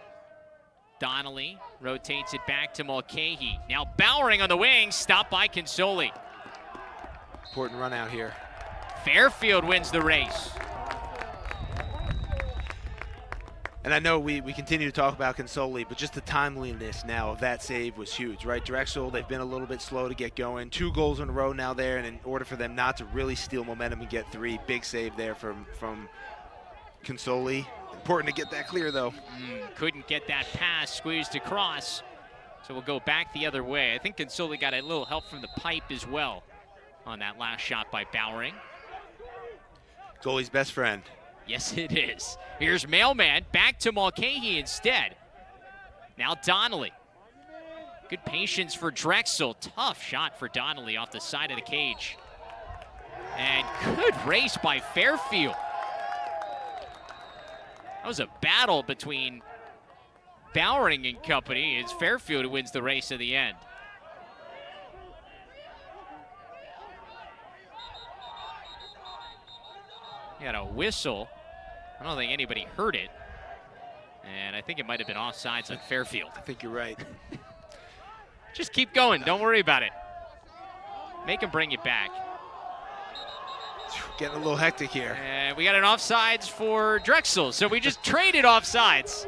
Donnelly rotates it back to Mulcahy. Now Bowering on the wing, stopped by Consoli. Important run out here. Fairfield wins the race. And I know we continue to talk about Consoli, but just the timeliness now of that save was huge, right? Drexel, they've been a little bit slow to get going. 2 goals in a row now there, and in order for them not to really steal momentum and get 3, big save there from Consoli. Important to get that clear, though. Couldn't get that pass, squeezed across. So we'll go back the other way. I think Consoli got a little help from the pipe as well on that last shot by Bowering. Goalie's best friend. Yes, it is. Here's Mailman, back to Mulcahy instead. Now Donnelly. Good patience for Drexel. Tough shot for Donnelly off the side of the cage. And good race by Fairfield. That was a battle between Bowering and company as Fairfield wins the race at the end. He had a whistle. I don't think anybody heard it. And I think it might have been offsides on Fairfield. I think you're right. Just keep going. Don't worry about it. Make him bring you back. Getting a little hectic here. And we got an offsides for Drexel. So we just traded offsides.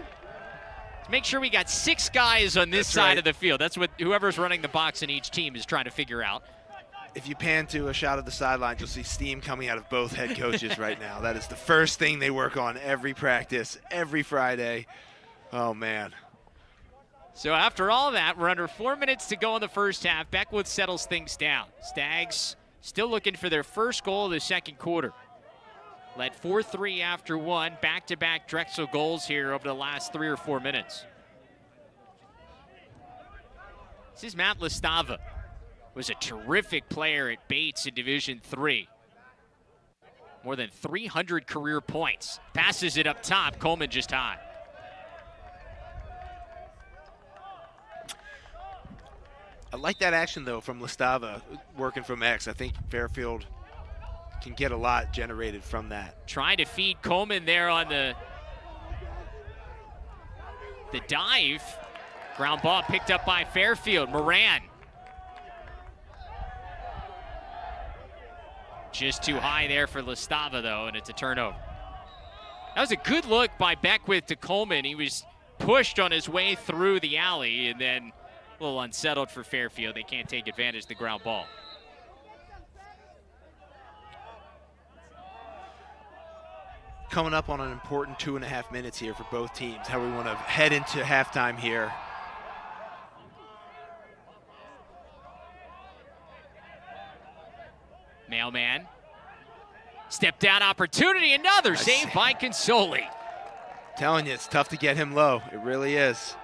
To make sure we got 6 guys on this side of the field. That's what whoever's running the box in each team is trying to figure out. If you pan to a shot of the sideline, you'll see steam coming out of both head coaches right now. That is the first thing they work on every practice, every Friday. Oh, man. So after all that, we're under 4 minutes to go in the first half. Beckwith settles things down. Stags still looking for their first goal of the second quarter. Led 4-3 after 1. Back-to-back Drexel goals here over the last 3 or 4 minutes. This is Matt Listava. Was a terrific player at Bates in Division III. More than 300 career points. Passes it up top. Coleman just high. I like that action, though, from Listava working from X. I think Fairfield can get a lot generated from that. Trying to feed Coleman there on the dive. Ground ball picked up by Fairfield. Moran. Just too high there for Listava, though, and it's a turnover. That was a good look by Beckwith to Coleman. He was pushed on his way through the alley, and then a little unsettled for Fairfield. They can't take advantage of the ground ball. Coming up on an important 2.5 minutes here for both teams. How we want to head into halftime here. Mailman. Step down opportunity. Another save by Consoli. Telling you, it's tough to get him low. It really is.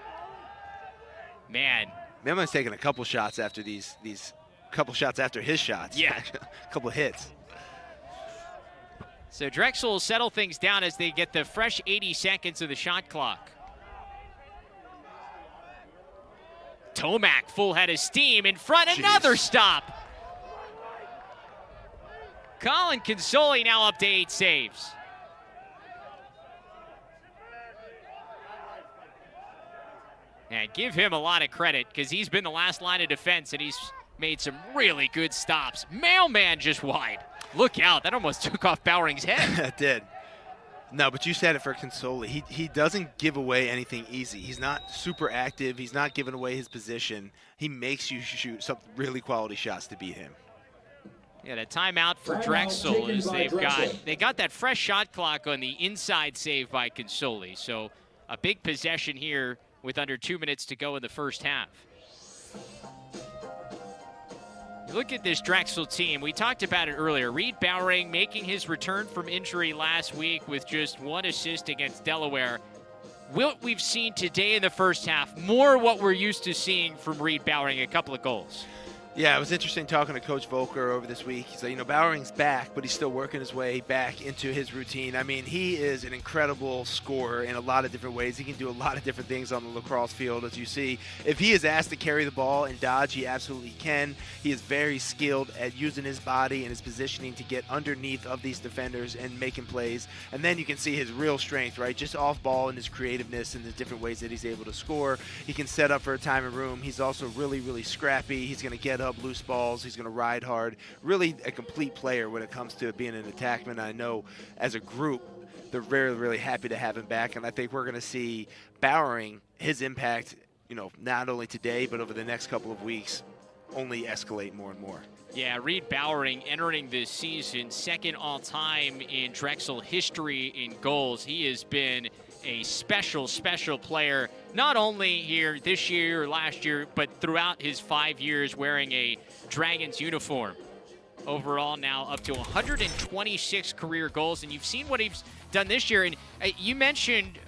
Man. Mailman's taking a couple shots after these couple shots after his shots. Yeah. A couple hits. So Drexel will settle things down as they get the fresh 80 seconds of the shot clock. Tomac, full head of steam in front. Jeez. Another stop. Colin Consoli now up to 8 saves. And give him a lot of credit because he's been the last line of defense and he's made some really good stops. Mailman just wide. Look out, that almost took off Bowering's head. It did. No, but you said it for Consoli. He doesn't give away anything easy. He's not super active. He's not giving away his position. He makes you shoot some really quality shots to beat him. Yeah, the timeout for Drexel is they got that fresh shot clock on the inside save by Consoli. So a big possession here with under 2 minutes to go in the first half. Look at this Drexel team. We talked about it earlier. Reed Bowering making his return from injury last week with just 1 assist against Delaware. What we've seen today in the first half, more what we're used to seeing from Reed Bowering, a couple of goals. Yeah, it was interesting talking to Coach Volker over this week. He said, Bowering's back, but he's still working his way back into his routine. I mean, he is an incredible scorer in a lot of different ways. He can do a lot of different things on the lacrosse field, as you see. If he is asked to carry the ball and dodge, he absolutely can. He is very skilled at using his body and his positioning to get underneath of these defenders and making plays. And then you can see his real strength, right? Just off ball and his creativeness and the different ways that he's able to score. He can set up for a time and room. He's also really, really scrappy. He's going to get up loose balls. He's going to ride hard. Really a complete player when it comes to being an attackman. I know as a group, they're very, really happy to have him back. And I think we're going to see Bowering, his impact, not only today, but over the next couple of weeks, only escalate more and more. Yeah, Reed Bowering entering this season, second all-time in Drexel history in goals. He has been a special, special player, not only here this year or last year, but throughout his 5 years wearing a Dragons uniform. Overall now up to 126 career goals, and you've seen what he's done this year. And you mentioned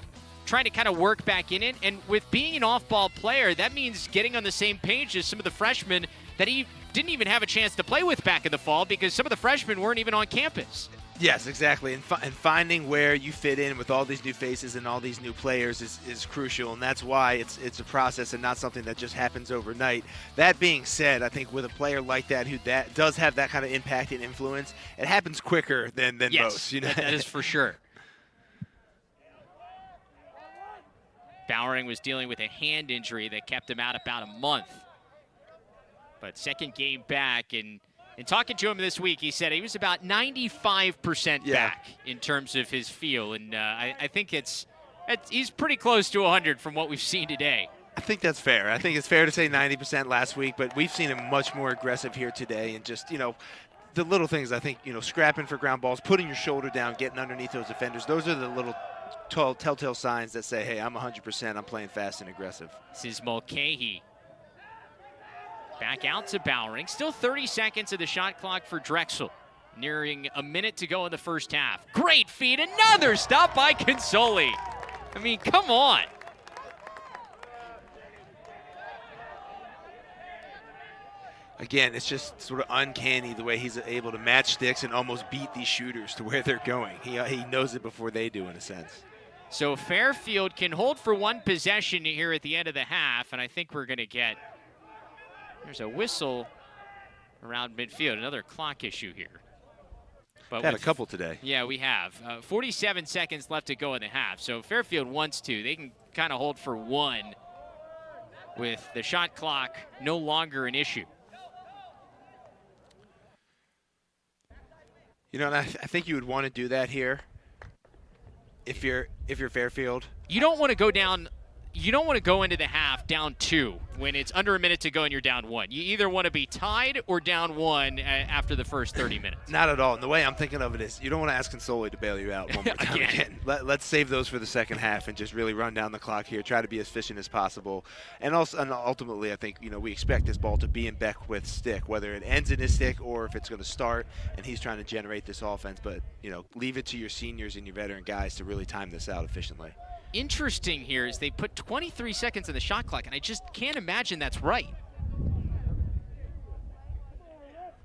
trying to kind of work back in it, and with being an off-ball player, that means getting on the same page as some of the freshmen that he didn't even have a chance to play with back in the fall because some of the freshmen weren't even on campus. Yes, exactly. And finding where you fit in with all these new faces and all these new players is crucial, and that's why it's a process and not something that just happens overnight. That being said, I think with a player like that who does have that kind of impact and influence, it happens quicker than most. That is for sure. Bowering was dealing with a hand injury that kept him out about a month. But second game back, and talking to him this week, he said he was about 95% back in terms of his feel. And I think he's pretty close to 100 from what we've seen today. I think that's fair. I think it's fair to say 90% last week, but we've seen him much more aggressive here today. And just, the little things, I think, scrapping for ground balls, putting your shoulder down, getting underneath those defenders. Those are the little telltale signs that say, hey, I'm 100%. I'm playing fast and aggressive. This is Mulcahy. Back out to Bowering. Still 30 seconds of the shot clock for Drexel. Nearing a minute to go in the first half. Great feed. Another stop by Consoli. I mean, come on. Again, it's just sort of uncanny the way he's able to match sticks and almost beat these shooters to where they're going. He knows it before they do, in a sense. So Fairfield can hold for one possession here at the end of the half, and I think we're going to get, there's a whistle around midfield, another clock issue here. But had a couple today. Yeah, we have. 47 seconds left to go in the half, so Fairfield wants to. They can kind of hold for one with the shot clock no longer an issue. You know, and I think you would want to do that here if you're Fairfield. You don't want to go down. You don't want to go into the half down 2 when it's under a minute to go and you're down 1. You either want to be tied or down 1 after the first 30 minutes. Not at all. And the way I'm thinking of it is you don't want to ask Consoli to bail you out one more time again. Let's save those for the second half and just really run down the clock here, try to be as efficient as possible. And ultimately, I think, we expect this ball to be in Beckwith's stick, whether it ends in his stick or if it's going to start and he's trying to generate this offense. But, leave it to your seniors and your veteran guys to really time this out efficiently. Interesting here is they put 23 seconds on the shot clock, and I just can't imagine that's right.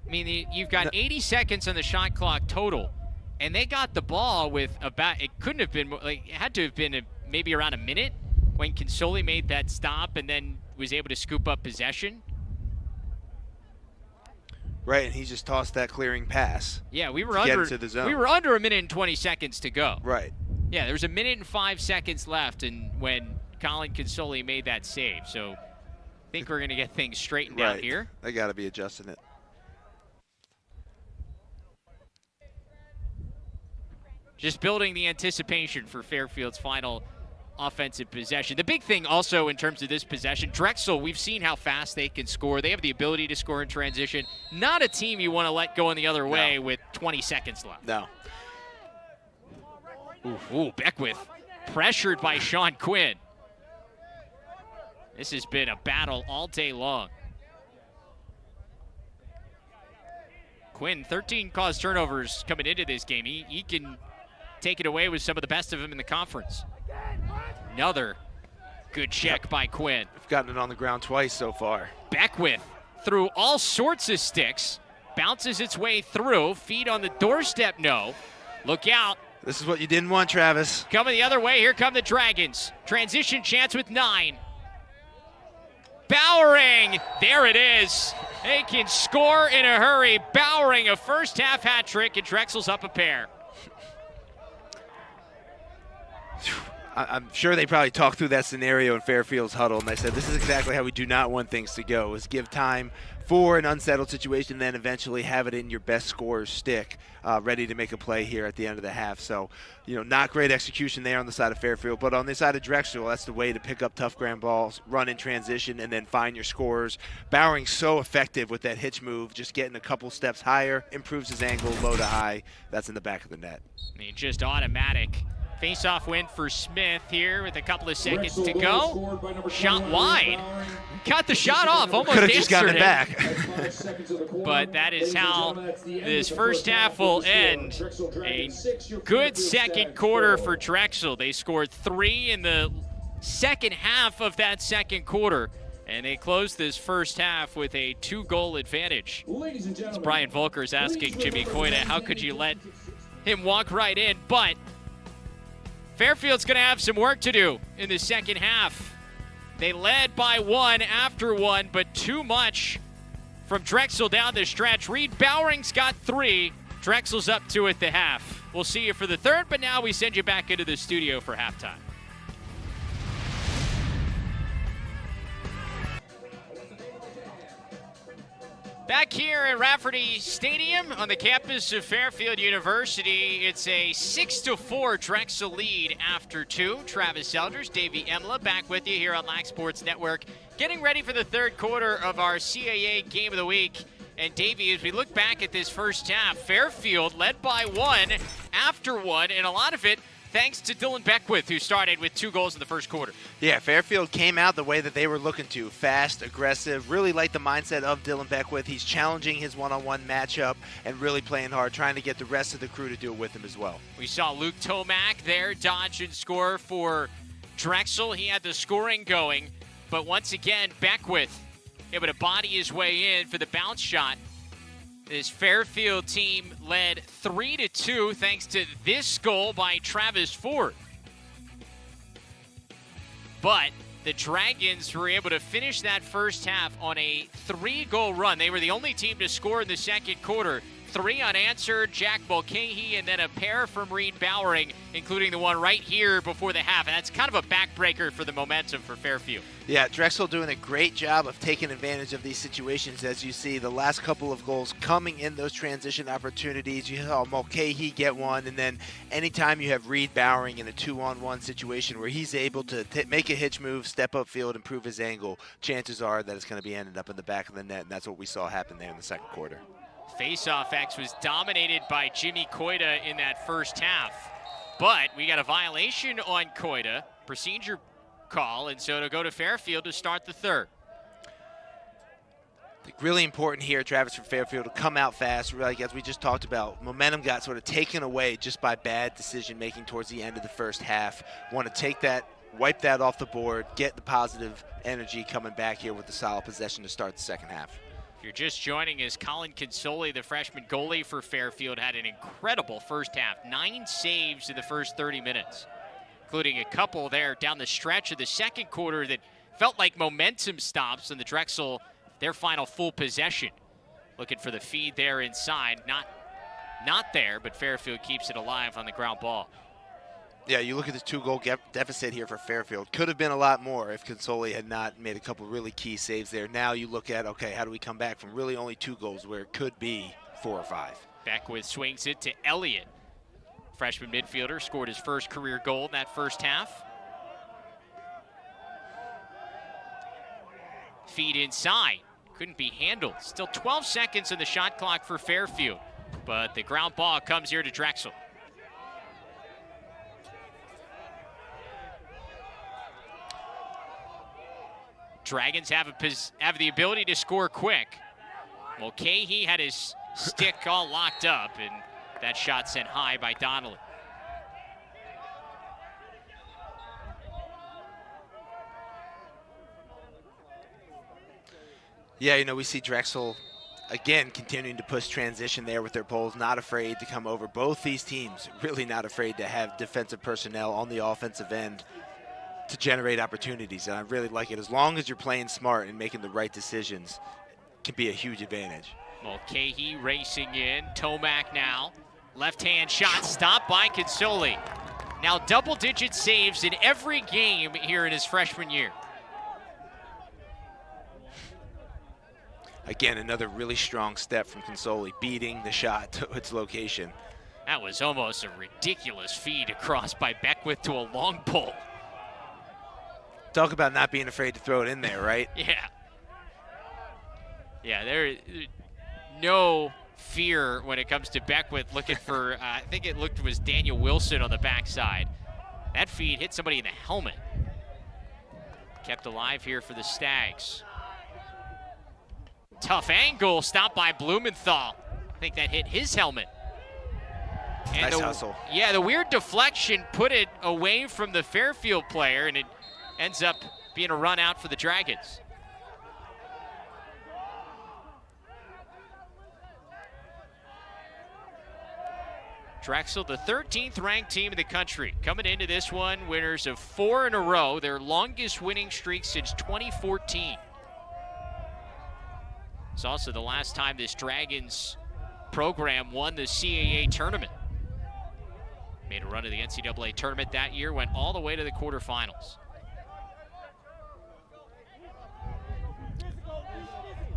I mean, you've got 80 seconds on the shot clock total, and they got the ball with about, it couldn't have been, it had to have been maybe around a minute when Consoli made that stop and then was able to scoop up possession. Right, and he just tossed that clearing pass. Yeah, we were under a minute and 20 seconds to go. Right. Yeah, there was a minute and 5 seconds left and when Colin Consoli made that save. So I think we're going to get things straightened out here. They got to be adjusting it. Just building the anticipation for Fairfield's final offensive possession. The big thing also in terms of this possession, Drexel, we've seen how fast they can score. They have the ability to score in transition. Not a team you want to let go in the other way with 20 seconds left. No. Ooh, Beckwith pressured by Sean Quinn. This has been a battle all day long. Quinn, 13 caused turnovers coming into this game. He can take it away with some of the best of them in the conference. Another good check by Quinn. We've gotten it on the ground twice so far. Beckwith through all sorts of sticks. Bounces its way through. Feet on the doorstep, no. Look out. This is what you didn't want, Travis. Coming the other way, here come the Dragons. Transition chance with 9. Bowering, there it is. They can score in a hurry. Bowering, a first half hat trick, and Drexel's up a pair. I'm sure they probably talked through that scenario in Fairfield's huddle, and they said this is exactly how we do not want things to go, is give time for an unsettled situation, then eventually have it in your best scorer's stick, ready to make a play here at the end of the half. So, not great execution there on the side of Fairfield, but on the side of Drexel, that's the way to pick up tough ground balls, run in transition, and then find your scorers. Bowering's so effective with that hitch move, just getting a couple steps higher, improves his angle, low to high. That's in the back of the net. I mean, just automatic. Face-off win for Smith here with a couple of seconds to go. Shot wide. Got the shot off. Almost could have just gotten it back. But that is how this first half will end. A good second quarter for Drexel. They scored 3 in the second half of that second quarter. And they closed this first half with a 2-goal advantage. As Brian Volker is asking Jimmy Coyne, how could you let him walk right in? But Fairfield's going to have some work to do in the second half. They led by 1 after 1, but too much from Drexel down the stretch. Reed Bowering's got 3. Drexel's up 2 at the half. We'll see you for the third, but now we send you back into the studio for halftime. Back here at Rafferty Stadium on the campus of Fairfield University, it's a 6-4 Drexel lead after 2. Travis Elders, Davey Emla back with you here on Lax Sports Network, getting ready for the third quarter of our CAA Game of the Week. And Davey, as we look back at this first half, Fairfield led by 1 after 1, and a lot of it thanks to Dylan Beckwith, who started with 2 goals in the first quarter. Yeah, Fairfield came out the way that they were looking to. Fast, aggressive, really like the mindset of Dylan Beckwith. He's challenging his one-on-one matchup and really playing hard, trying to get the rest of the crew to do it with him as well. We saw Luke Tomac there dodge and score for Drexel. He had the scoring going, but once again, Beckwith able to body his way in for the bounce shot. This Fairfield team led 3-2 thanks to this goal by Travis Ford. But the Dragons were able to finish that first half on a 3-goal run. They were the only team to score in the second quarter. 3 unanswered, Jack Mulcahy, and then a pair from Reed Bowering, including the one right here before the half. And that's kind of a backbreaker for the momentum for Fairfield. Yeah, Drexel doing a great job of taking advantage of these situations. As you see, the last couple of goals coming in those transition opportunities. You saw Mulcahy get one, and then anytime you have Reed Bowering in a 2-on-1 situation where he's able to make a hitch move, step up field, improve his angle, chances are that it's going to be ended up in the back of the net, and that's what we saw happen there in the second quarter. Face-off X was dominated by Jimmy Koida in that first half. But we got a violation on Koida, procedure call, and so it'll go to Fairfield to start the third. I think really important here, Travis, for Fairfield to come out fast. Like as we just talked about, momentum got sort of taken away just by bad decision-making towards the end of the first half. Want to take that, wipe that off the board, get the positive energy coming back here with the solid possession to start the second half. If you're just joining us, Colin Consoli, the freshman goalie for Fairfield, had an incredible first half. 9 saves in the first 30 minutes, including a couple there down the stretch of the second quarter that felt like momentum stops in the Drexel, their final full possession. Looking for the feed there inside. Not there, but Fairfield keeps it alive on the ground ball. Yeah, you look at this 2-goal deficit here for Fairfield. Could have been a lot more if Consoli had not made a couple really key saves there. Now you look at, okay, how do we come back from really only 2 goals where it could be 4 or 5? Beckwith swings it to Elliott. Freshman midfielder scored his first career goal in that first half. Feed inside. Couldn't be handled. Still 12 seconds in the shot clock for Fairfield. But the ground ball comes here to Drexel. Dragons have the ability to score quick. Mulcahy had his stick all locked up, and that shot sent high by Donnelly. Yeah, you know, we see Drexel, again, continuing to push transition there with their poles, not afraid to come over. Both these teams really not afraid to have defensive personnel on the offensive end to generate opportunities, and I really like it. As long as you're playing smart and making the right decisions, it can be a huge advantage. Mulcahy racing in. Tomac now. Left-hand shot stopped by Consoli. Now double-digit saves in every game here in his freshman year. Again, another really strong step from Consoli, beating the shot to its location. That was almost a ridiculous feed across by Beckwith to a long pole. Talk about not being afraid to throw it in there, right? Yeah. Yeah, there's no fear when it comes to Beckwith looking for, I think it was Daniel Wilson on the backside. That feed hit somebody in the helmet. Kept alive here for the Stags. Tough angle, stopped by Blumenthal. I think that hit his helmet. And nice hustle. Yeah, the weird deflection put it away from the Fairfield player, and it ends up being a run out for the Dragons. Drexel, the 13th ranked team in the country, coming into this one, winners of 4 in a row, their longest winning streak since 2014. It's also the last time this Dragons program won the CAA tournament. Made a run to the NCAA tournament that year, went all the way to the quarterfinals.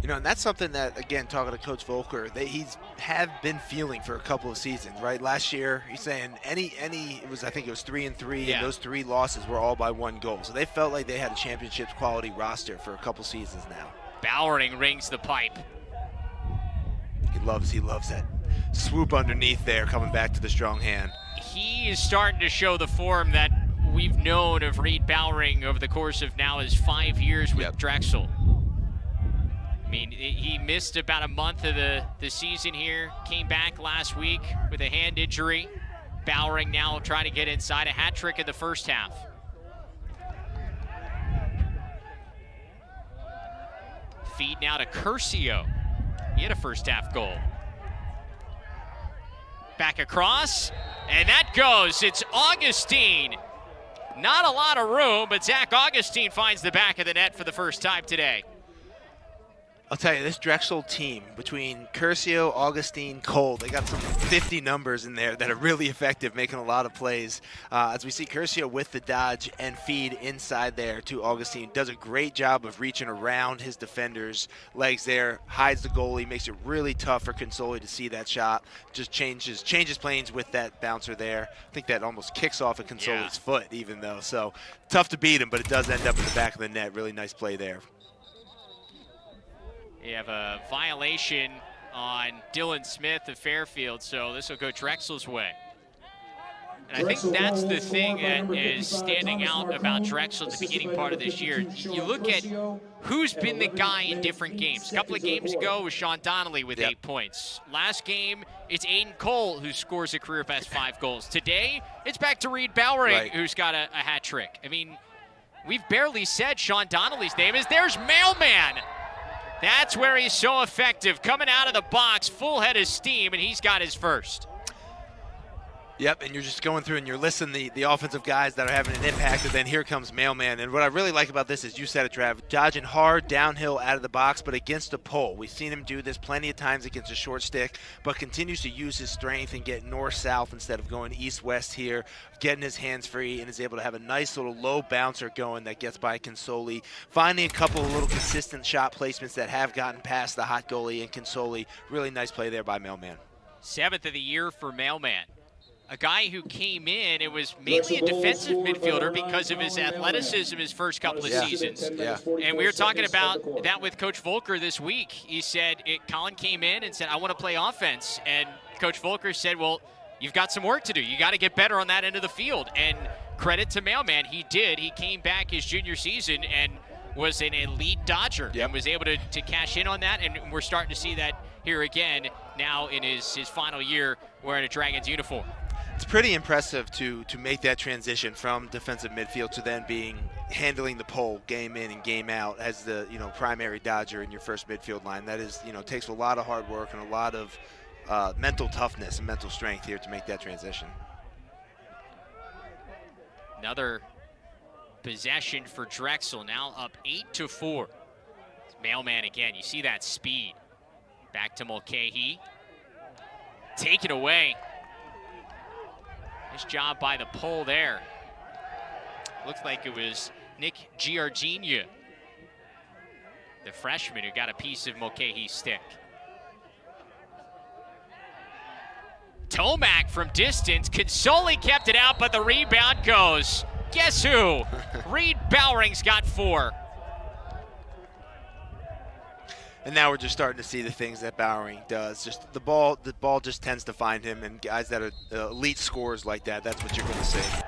You know, and that's something that, again, talking to Coach Volker, he's been feeling for a couple of seasons, right? Last year, he's saying I think it was 3-3, yeah. And those 3 losses were all by 1 goal. So they felt like they had a championship quality roster for a couple seasons now. Bowering rings the pipe. He loves that swoop underneath there, coming back to the strong hand. He is starting to show the form that we've known of Reed Bowering over the course of now his 5 years with Drexel. I mean, he missed about a month of the season here, came back last week with a hand injury. Bowering now trying to get inside, a hat trick in the first half. feed now to Curcio. He had a first half goal. Back across, and that goes. It's Augustine. Not a lot of room, but Zach Augustine finds the back of the net for the first time today. I'll tell you, this Drexel team, between Curcio, Augustine, Cole, they got some 50 numbers in there that are really effective, making a lot of plays. As we see Curcio with the dodge and feed inside there to Augustine, does a great job of reaching around his defender's legs there, hides the goalie, makes it really tough for Consoli to see that shot, just changes planes with that bouncer there. I think that almost kicks off at Consoli's foot even though, so tough to beat him, but it does end up in the back of the net. Really nice play there. You have a violation on Dylan Smith of Fairfield, so this will go Drexel's way. And I think that's the thing that is standing out about Drexel at the beginning part of this year. You look at who's been the guy in different games. A couple of games ago was Sean Donnelly with 8 points. Last game, it's Aiden Cole who scores a career best 5 goals. Today, it's back to Reed Bowering, who's got a hat trick. I mean, we've barely said Sean Donnelly's name. There's Mailman. That's where he's so effective, coming out of the box, full head of steam, and he's got his first. Yep, and you're just going through and you're listing the offensive guys that are having an impact, and then here comes Mailman. And what I really like about this is, you said it, Trav, dodging hard downhill out of the box, but against a pole. We've seen him do this plenty of times against a short stick, but continues to use his strength and get north-south instead of going east-west here, getting his hands free, and is able to have a nice little low bouncer going that gets by Consoli, finding a couple of little consistent shot placements that have gotten past the hot goalie and Consoli. Really nice play there by Mailman. 7th of the year for Mailman. A guy who came in, it was mainly a defensive midfielder because of his athleticism his first couple of seasons. And we were talking about that with Coach Volker this week. He said, Colin came in and said, I want to play offense. And Coach Volker said, well, you've got some work to do. You got to get better on that end of the field. And credit to Mailman, he did. He came back his junior season and was an elite dodger and was able to cash in on that. And we're starting to see that here again now in his final year wearing a Dragons uniform. It's pretty impressive to make that transition from defensive midfield to then handling the pole game in and game out as the primary dodger in your first midfield line. That is takes a lot of hard work and a lot of mental toughness and mental strength here to make that transition. Another possession for Drexel, now up 8-4. It's Mailman again. You see that speed. Back to Mulcahy. Take it away. Nice job by the pole there. Looks like it was Nick Giardina, the freshman, who got a piece of Mulcahy's stick. Tomac from distance. Consoli kept it out, but the rebound goes. Guess who? Reed Bowering's got 4. And now we're just starting to see the things that Bowering does. Just the ball just tends to find him, and guys that are elite scorers like that, that's what you're going to see.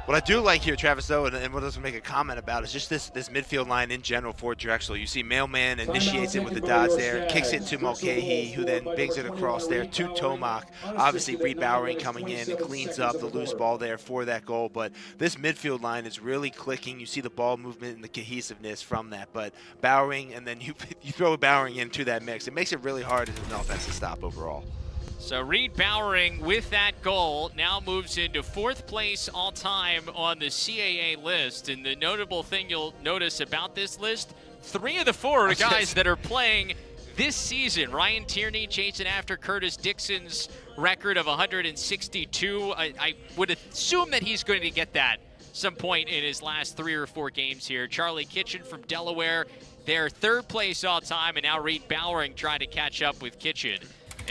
What I do like here, Travis, though, and what I was make a comment about is just this midfield line in general for Drexel. You see Mailman initiates it with the dodge there, kicks it to Mulcahy, who then bigs it across there to Tomac. Obviously, Reed Bowering coming in and cleans up the loose ball there for that goal. But this midfield line is really clicking. You see the ball movement and the cohesiveness from that. But Bowering, and then you throw Bowering into that mix. It makes it really hard as an offensive stop overall. So Reed Bowering with that goal now moves into 4th place all time on the CAA list. And the notable thing you'll notice about this list, 3 of the 4 are guys that are playing this season. Ryan Tierney chasing after Curtis Dixon's record of 162. I would assume that he's going to get that some point in his last 3 or 4 games here. Charlie Kitchen from Delaware, they're 3rd place all time, and now Reed Bowering trying to catch up with Kitchen.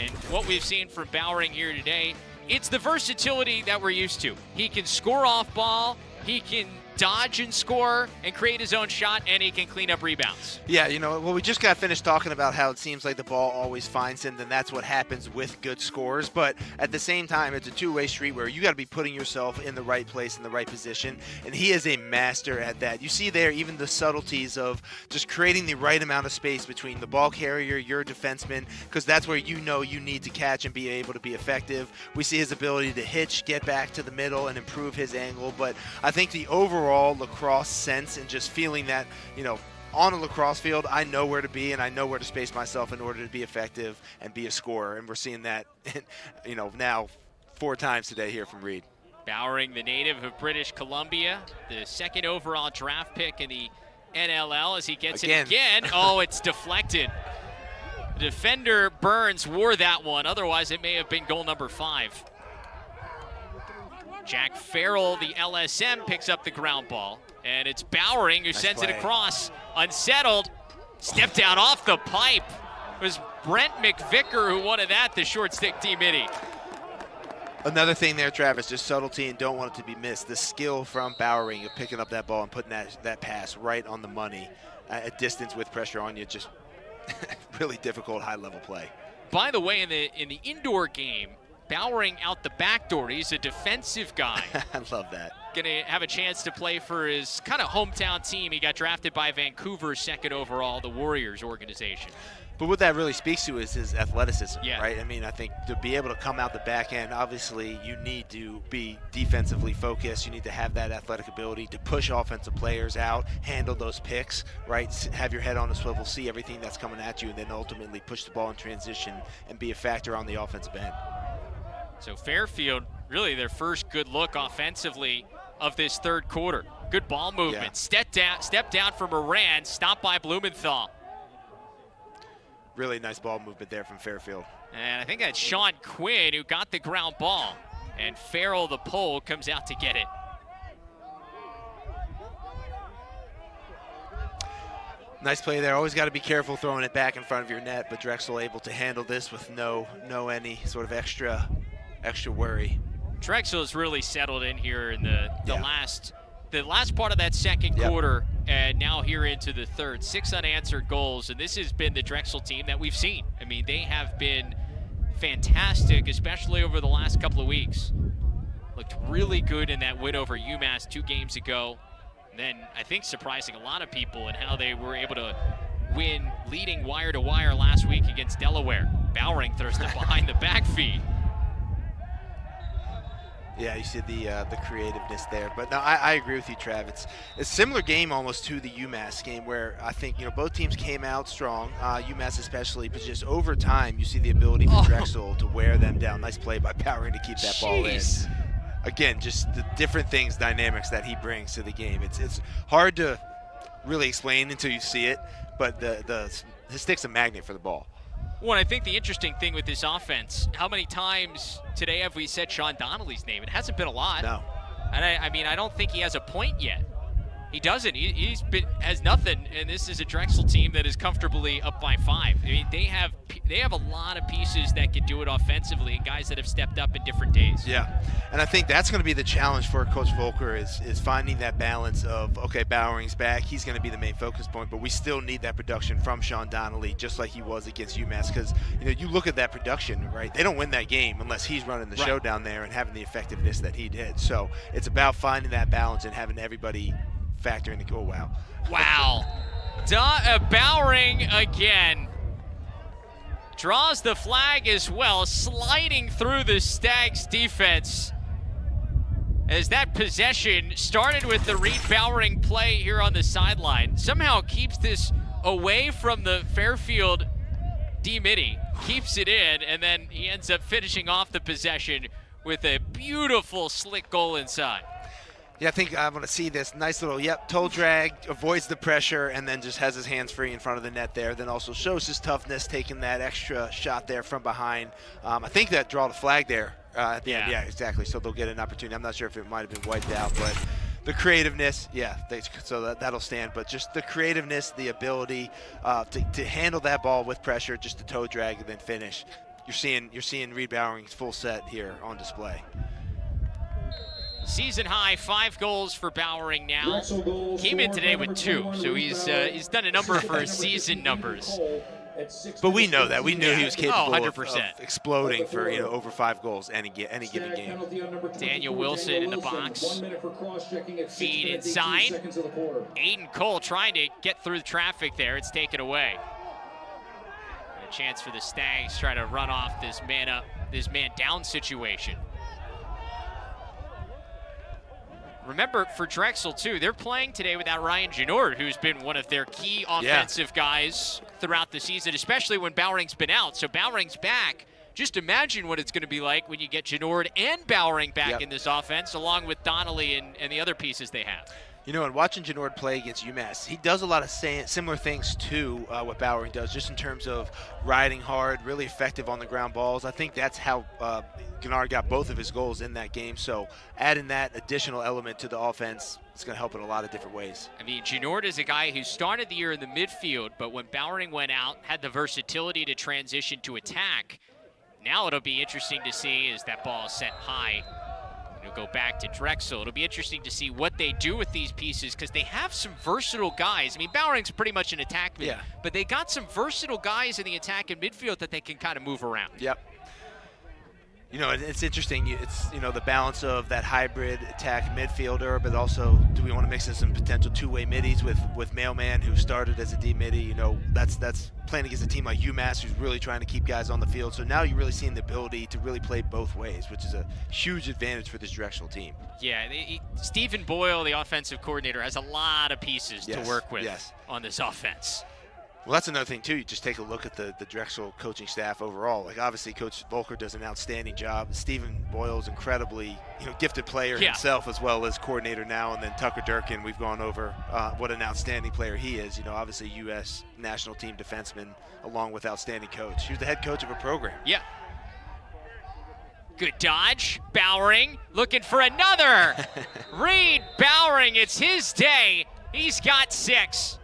And what we've seen from Bowering here today, it's the versatility that we're used to. He can score off ball, he can dodge and score and create his own shot, and he can clean up rebounds. Yeah, well, we just got finished talking about how it seems like the ball always finds him, and that's what happens with good scores. But at the same time, it's a two-way street where you got to be putting yourself in the right place, in the right position, and he is a master at that. You see there even the subtleties of just creating the right amount of space between the ball carrier, your defenseman, because that's where you need to catch and be able to be effective. We see his ability to hitch, get back to the middle, and improve his angle. But I think the overall lacrosse sense and just feeling that, on a lacrosse field, I know where to be and I know where to space myself in order to be effective and be a scorer. And we're seeing that, now 4 times today here from Reed. Bowering, the native of British Columbia, the 2nd overall draft pick in the NLL as he gets it again. Oh, it's deflected. Defender Burns wore that one. Otherwise, it may have been goal number 5. Jack Farrell, the LSM, picks up the ground ball. And it's Bowering who sends it across. Unsettled. Stepped out off the pipe. It was Brent McVicker who wanted that, the short stick D-Midi. Another thing there, Travis, just subtlety and don't want it to be missed. The skill from Bowering of picking up that ball and putting that pass right on the money at distance with pressure on you, just really difficult high-level play. By the way, in the indoor game, Bowering out the back door. He's a defensive guy. I love that. Gonna have a chance to play for his kind of hometown team. He got drafted by Vancouver 2nd overall, the Warriors organization. But what that really speaks to is his athleticism, yeah. right? I mean, I think to be able to come out the back end, obviously you need to be defensively focused. You need to have that athletic ability to push offensive players out, handle those picks, right? Have your head on a swivel, see everything that's coming at you, and then ultimately push the ball in transition and be a factor on the offensive end. So Fairfield, really their first good look offensively of this 3rd quarter. Good ball movement. Yeah. Step down for Moran, stopped by Blumenthal. Really nice ball movement there from Fairfield. And I think that's Sean Quinn who got the ground ball. And Farrell, the pole, comes out to get it. Nice play there. Always got to be careful throwing it back in front of your net, but Drexel able to handle this with no any sort of extra worry. Drexel has really settled in here in the last part of that 2nd quarter, and now here into the 3rd. 6 unanswered goals, and this has been the Drexel team that we've seen. I mean, they have been fantastic, especially over the last couple of weeks. Looked really good in that win over UMass 2 games ago. And then I think surprising a lot of people in how they were able to win leading wire to wire last week against Delaware. Bowering throws it behind the back feed. Yeah, you see the creativeness there. But no, I agree with you, Trav. It's a similar game almost to the UMass game where I think, both teams came out strong, UMass especially, but just over time you see the ability for Drexel to wear them down. Nice play by Bowering to keep that ball in. Again, just the different things, dynamics that he brings to the game. It's hard to really explain until you see it, but his stick's a magnet for the ball. Well, I think the interesting thing with this offense, how many times today have we said Sean Donnelly's name? It hasn't been a lot. No. And I don't think he has a point yet. He doesn't. He's has nothing, and this is a Drexel team that is comfortably up by 5. I mean, they have a lot of pieces that can do it offensively, and guys that have stepped up in different days. Yeah, and I think that's going to be the challenge for Coach Volker is finding that balance of, okay, Bowering's back, he's going to be the main focus point, but we still need that production from Sean Donnelly, just like he was against UMass, because you look at that production, right? They don't win that game unless he's running the show down there and having the effectiveness that he did. So it's about finding that balance and having everybody factor in the goal. Wow. Bowering again draws the flag as well, sliding through the Stags defense as that possession started with the Reed Bowering play here on the sideline. Somehow keeps this away from the Fairfield D-Midi, keeps it in, and then he ends up finishing off the possession with a beautiful slick goal inside. Yeah, I think I want to see this nice little, toe drag, avoids the pressure, and then just has his hands free in front of the net there. Then also shows his toughness, taking that extra shot there from behind. I think that draw the flag there at the end. Yeah, exactly. So they'll get an opportunity. I'm not sure if it might have been wiped out, but the creativeness, so that'll stand. But just the creativeness, the ability to handle that ball with pressure, just to toe drag and then finish. You're seeing Reed Bowering's full set here on display. Season high 5 goals for Bowering now. Came in today with 2, so he's done a number for his season numbers. But we know that. We knew he was capable of exploding for over 5 goals any given game. Daniel Wilson in the box. Feed inside. Aiden Cole trying to get through the traffic there. It's taken away. And a chance for the Stags try to run off this man down situation. remember, for Drexel, too, they're playing today without Ryan Genord, who's been one of their key offensive guys throughout the season, especially when Bowring's been out. So Bowring's back. Just imagine what it's going to be like when you get Genord and Bowering back in this offense, along with Donnelly and the other pieces they have. You know, and watching Genord play against UMass, he does a lot of similar things to what Bowering does, just in terms of riding hard, really effective on the ground balls. I think that's how Genard got both of his goals in that game. So adding that additional element to the offense, it's going to help in a lot of different ways. I mean, Genord is a guy who started the year in the midfield, but when Bowering went out, had the versatility to transition to attack. Now it'll be interesting to see as that ball is sent high. It'll go back to Drexel. It'll be interesting to see what they do with these pieces because they have some versatile guys. I mean, Bowering's pretty much an attackman, but they got some versatile guys in the attack and midfield that they can kind of move around. Yep. You know, it's interesting. It's, you know, the balance of that hybrid attack midfielder, but also do we want to mix in some potential two-way middies with Mailman, who started as a D midi. You know, that's playing against a team like UMass, who's really trying to keep guys on the field. So now you're really seeing the ability to really play both ways, which is a huge advantage for this Drexel team. Yeah, Stephen Boyle, the offensive coordinator, has a lot of pieces to work with on this offense. Well, that's another thing, too. You just take a look at the Drexel coaching staff overall. Like, obviously, Coach Volker does an outstanding job. Stephen Boyle's incredibly, gifted player himself, as well as coordinator now. And then Tucker Durkin, we've gone over what an outstanding player he is. You know, obviously, U.S. national team defenseman, along with outstanding coach. He was the head coach of a program. Yeah. Good dodge. Bowering looking for another. Reed Bowering, it's his day. He's got 6.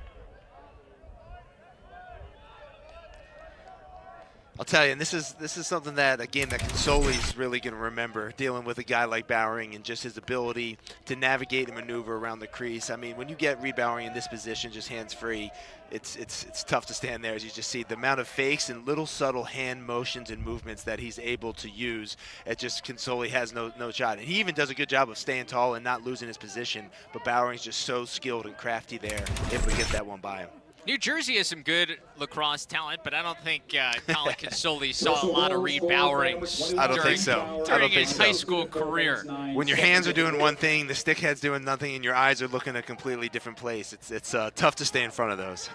I'll tell you, and this is something that, again, that Consoli's really going to remember, dealing with a guy like Bowering and just his ability to navigate and maneuver around the crease. I mean, when you get Reed Bowering in this position, just hands-free, it's tough to stand there, as you just see the amount of fakes and little subtle hand motions and movements that he's able to use. It just, Consoli has no shot. And he even does a good job of staying tall and not losing his position, but Bowering's just so skilled and crafty there, able to get that one by him. New Jersey has some good lacrosse talent, but I don't think Colin Consoli saw a lot of Reed Bowering during his high school career. When your hands are doing one thing, the stick head's doing nothing, and your eyes are looking a completely different place, it's tough to stay in front of those.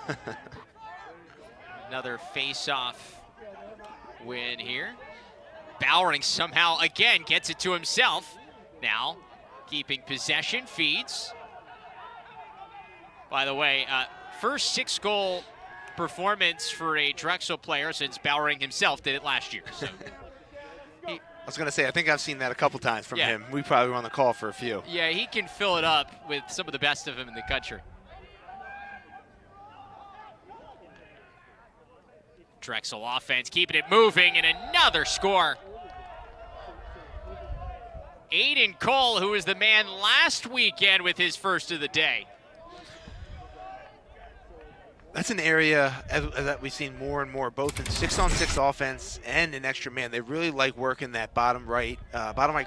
Another face-off win here. Bowering somehow, again, gets it to himself. Now, keeping possession, feeds. By the way, first 6-goal performance for a Drexel player since Bowering himself did it last year. So I was going to say, I think I've seen that a couple times from him. We probably were on the call for a few. Yeah, he can fill it up with some of the best of them in the country. Drexel offense keeping it moving, and another score. Aiden Cole, who was the man last weekend with his first of the day. That's an area that we've seen more and more, both in 6-on-6 offense and in extra man. They really like working that bottom right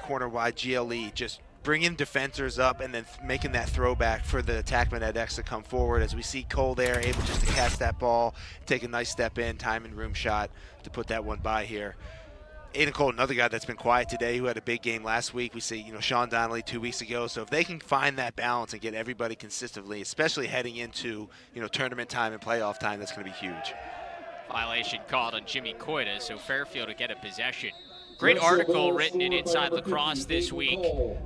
corner wide GLE, just bringing defenders up and then making that throwback for the attackman at X to come forward. As we see Cole there, able just to catch that ball, take a nice step in, time and room shot to put that one by here. Aiden Cole, another guy that's been quiet today, who had a big game last week. We see, Sean Donnelly 2 weeks ago. So if they can find that balance and get everybody consistently, especially heading into, tournament time and playoff time, that's going to be huge. Violation called on Jimmy Coita, so Fairfield will get a possession. Great article written in Inside Lacrosse this week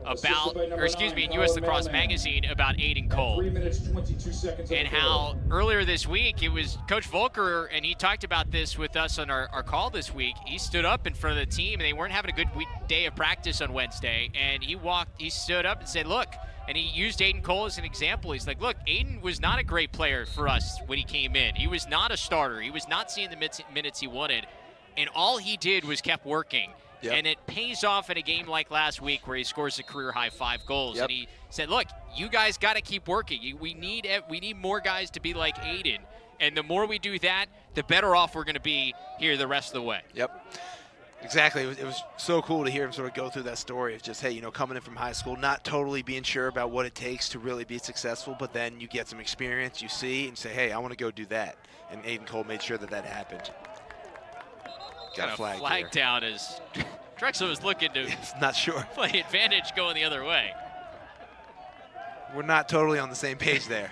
about, in U.S. Lacrosse Magazine about Aiden Cole. 3 minutes, 22 seconds. And how earlier this week, it was Coach Volker, and he talked about this with us on our call this week. He stood up in front of the team, and they weren't having a good day of practice on Wednesday. And he stood up and said, look, and he used Aiden Cole as an example. He's like, look, Aiden was not a great player for us when he came in. He was not a starter. He was not seeing the minutes he wanted. And all he did was kept working. Yep. And it pays off in a game like last week where he scores a career-high 5 goals. Yep. And he said, look, you guys got to keep working. We need more guys to be like Aiden. And the more we do that, the better off we're going to be here the rest of the way. Yep. Exactly. It was so cool to hear him sort of go through that story of just, hey, coming in from high school, not totally being sure about what it takes to really be successful, but then you get some experience, you see, and say, hey, I want to go do that. And Aiden Cole made sure that happened. Got a flag down as Drexel was looking to not sure play advantage going the other way. We're not totally on the same page there.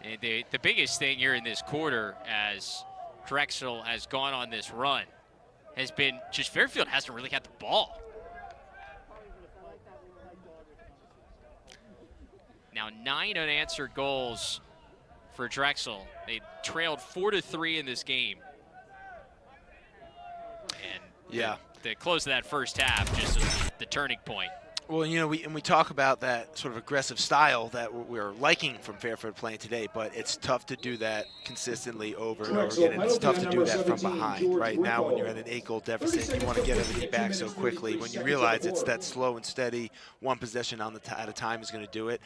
And the biggest thing here in this quarter, as Drexel has gone on this run, has been just Fairfield hasn't really had the ball. Now 9 unanswered goals for Drexel. They trailed 4-3 in this game. And yeah, the close of that first half, just the turning point. Well, you know, we talk about that sort of aggressive style that we're liking from Fairfield playing today, but it's tough to do that consistently over and over again, and it's tough to do that from behind. Right now, when you're at an 8-goal deficit, you want to get everything back so quickly. When you realize it's that slow and steady, one possession on at a time is going to do it.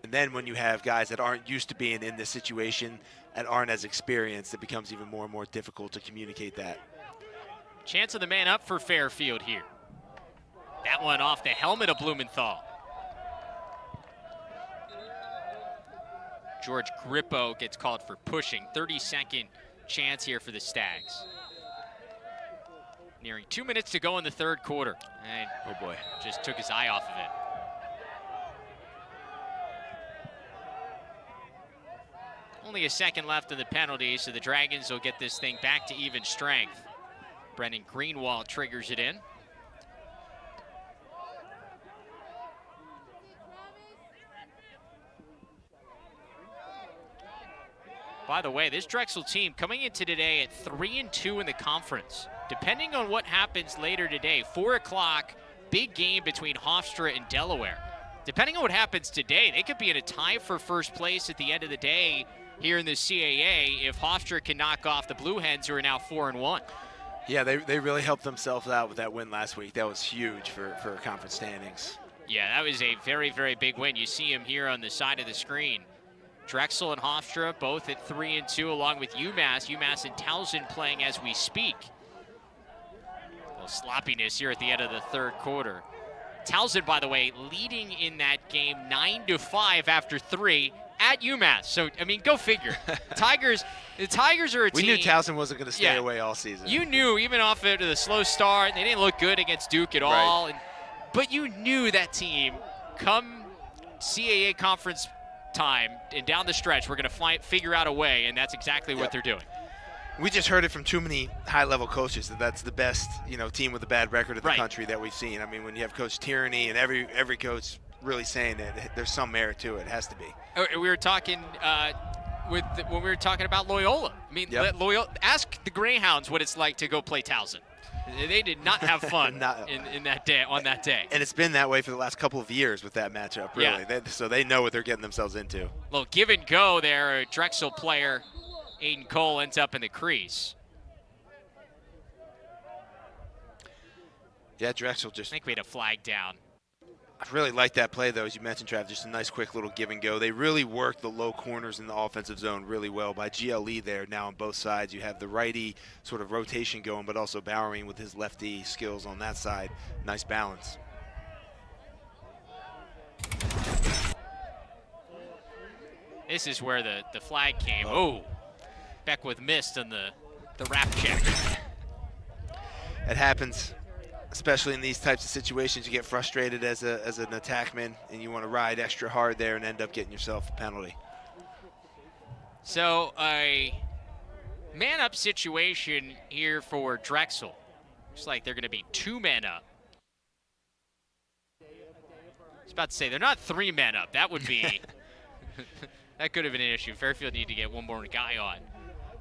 And then when you have guys that aren't used to being in this situation and aren't as experienced, it becomes even more and more difficult to communicate that. Chance of the man up for Fairfield here. That one off the helmet of Blumenthal. George Grippo gets called for pushing. 30-second chance here for the Stags. Nearing 2 minutes to go in the third quarter. And oh boy, just took his eye off of it. Only a second left in the penalty, so the Dragons will get this thing back to even strength. Brendan Greenwald triggers it in. By the way, this Drexel team coming into today at 3-2 in the conference. Depending on what happens later today, 4 o'clock, big game between Hofstra and Delaware. Depending on what happens today, they could be in a tie for first place at the end of the day here in the CAA if Hofstra can knock off the Blue Hens, who are now 4-1. Yeah, they really helped themselves out with that win last week. That was huge for conference standings. Yeah, that was a very, very big win. You see him here on the side of the screen. Drexel and Hofstra both at 3-2, along with UMass. UMass and Towson playing as we speak. A little sloppiness here at the end of the third quarter. Towson, by the way, leading in that game 9-5 after 3 at UMass. So, I mean, go figure. The Tigers are a team. We knew Towson wasn't going to stay away all season. You knew, even off of the slow start, they didn't look good against Duke at all. But you knew that team, come CAA conference time and down the stretch, we're going to figure out a way, and that's exactly what they're doing. We just heard it from too many high-level coaches that that's the best, team with a bad record in the country that we've seen. I mean, when you have Coach Tierney and every coach really saying that there's some merit to it, it has to be. We were talking when we were talking about Loyola. I mean, Loyola. Ask the Greyhounds what it's like to go play Towson. They did not have fun in that day on that day. And it's been that way for the last couple of years with that matchup, really. Yeah. So they know what they're getting themselves into. A little give and go there. A Drexel player, Aiden Cole, ends up in the crease. Yeah, Drexel just. I think we had a flag down. I really like that play, though, as you mentioned, Trav. Just a nice, quick little give and go. They really worked the low corners in the offensive zone really well by GLE there. Now on both sides, you have the righty sort of rotation going, but also Bowering with his lefty skills on that side. Nice balance. This is where the flag came. Oh, Beckwith missed on the wrap check. It happens. Especially in these types of situations, you get frustrated as an attackman, and you want to ride extra hard there and end up getting yourself a penalty. So a man-up situation here for Drexel. Looks like they're going to be 2 men up. I was about to say, they're not 3 men up. That would be that could have been an issue. Fairfield need to get one more guy on.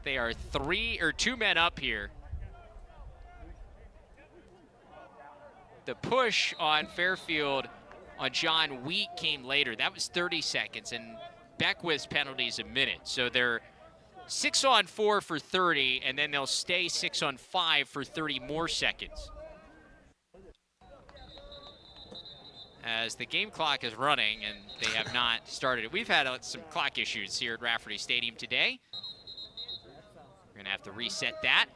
They are 2 men up here. The push on Fairfield on John Wheat came later. That was 30 seconds, and Beckwith's penalty is a minute. So they're 6-on-4 for 30, and then they'll stay 6-on-5 for 30 more seconds. As the game clock is running, and they have not started it. We've had some clock issues here at Rafferty Stadium today. We're going to have to reset that.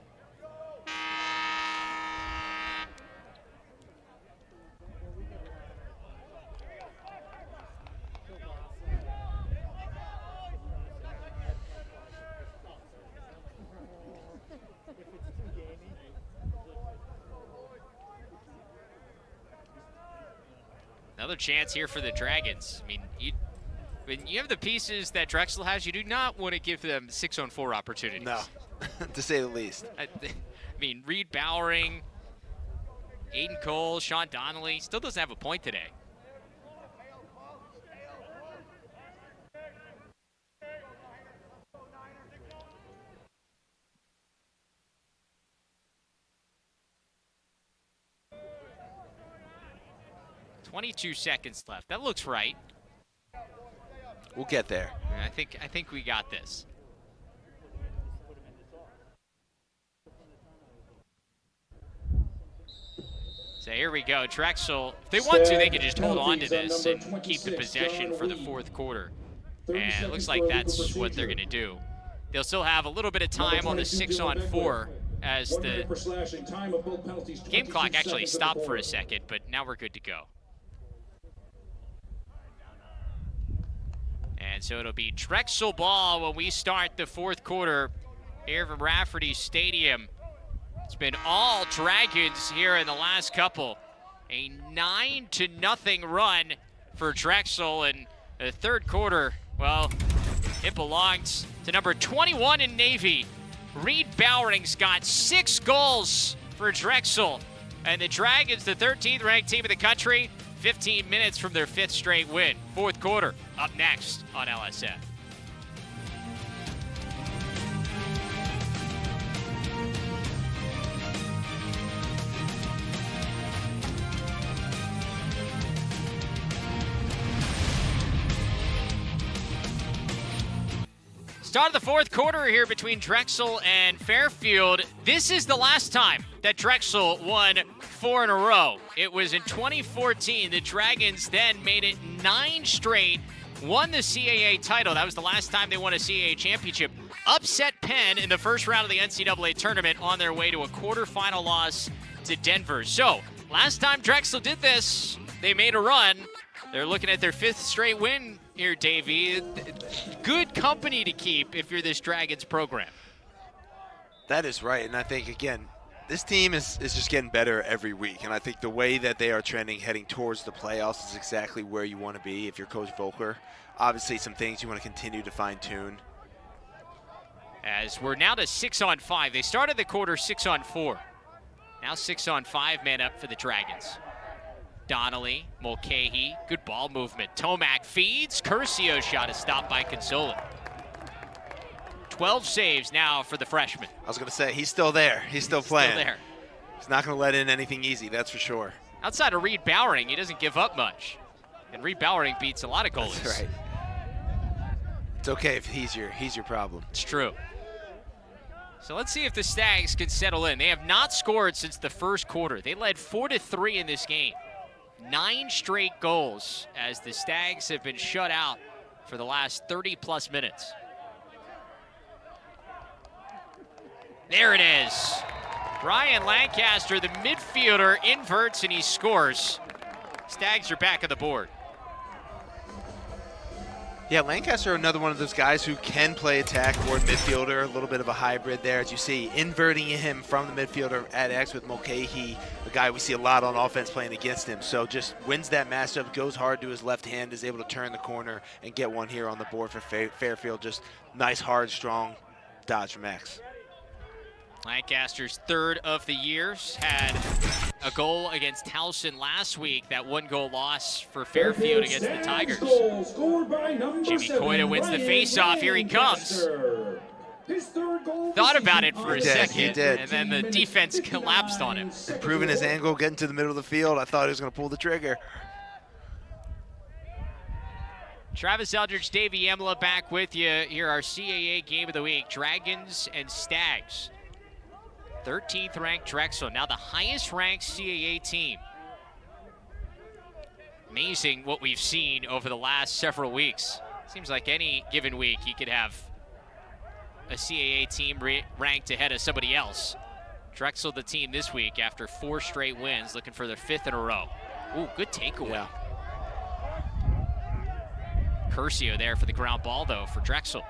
Another chance here for the Dragons. I mean, when you have the pieces that Drexel has, you do not want to give them 6-on-4 opportunities. No, to say the least. I mean, Reed Bowering, Aiden Cole, Sean Donnelly, still doesn't have a point today. "22 seconds left. That looks right. We'll get there. I think we got this. So here we go. Drexel, if they want to, they can just hold on to this and keep the possession for the fourth quarter. And it looks like that's what they're going to do. They'll still have a little bit of time on the 6-on-4 as the game clock actually stopped for a second, but now we're good to go. And so it'll be Drexel ball when we start the fourth quarter here from Rafferty Stadium. It's been all Dragons here in the last couple. A 9-0 run for Drexel in the third quarter. Well, it belongs to number 21 in Navy. Reed Bowering's got 6 goals for Drexel. And the Dragons, the 13th ranked team in the country, 15 minutes from their 5th straight win. Fourth quarter, up next on LSF. Start of the fourth quarter here between Drexel and Fairfield. This is the last time that Drexel won 4 in a row. It was in 2014. The Dragons then made it 9 straight, won the CAA title. That was the last time they won a CAA championship. Upset Penn in the first round of the NCAA tournament on their way to a quarterfinal loss to Denver. So, last time Drexel did this, they made a run. They're looking at their 5th straight win here, Davey. Good company to keep if you're this Dragons program. That is right, and I think, again, this team is just getting better every week, and I think the way that they are trending heading towards the playoffs is exactly where you want to be if you're Coach Volker. Obviously, some things you want to continue to fine-tune. As we're now to 6-on-5. They started the quarter 6-on-4. Now 6-on-5 man up for the Dragons. Donnelly, Mulcahy, good ball movement. Tomac feeds. Curcio shot is stopped by Consola. 12 saves now for the freshman. I was going to say, he's still there. He's still playing. Still there. He's not going to let in anything easy, that's for sure. Outside of Reed Bowering, he doesn't give up much. And Reed Bowering beats a lot of goalies. That's right. It's okay if he's your problem. It's true. So let's see if the Stags can settle in. They have not scored since the first quarter. They led 4-3 in this game. 9 straight goals as the Stags have been shut out for the last 30-plus minutes. There it is. Ryan Lancaster, the midfielder, inverts and he scores. Stags are back on the board. Yeah, Lancaster, another one of those guys who can play attack or midfielder, a little bit of a hybrid there, as you see, inverting him from the midfielder at X with Mulcahy, the guy we see a lot on offense playing against him. So just wins that matchup, goes hard to his left hand, is able to turn the corner and get one here on the board for Fairfield. Just nice, hard, strong dodge from X. Lancaster's 3rd of the year, had a goal against Towson last week, that 1-goal loss for Fairfield against the Tigers. Jimmy Coyta wins the faceoff, here he comes. Thought about it for a second, he did. And then the defense collapsed on him. Improving his angle, getting to the middle of the field, I thought he was going to pull the trigger. Travis Eldridge, Davey Emla back with you. Here our CAA game of the week, Dragons and Stags. 13th ranked Drexel, now the highest ranked CAA team. Amazing what we've seen over the last several weeks. Seems like any given week you could have a CAA team ranked ahead of somebody else. Drexel the team this week after 4 straight wins, looking for their 5th in a row. Ooh, good takeaway. Yeah. Curcio there for the ground ball though for Drexel.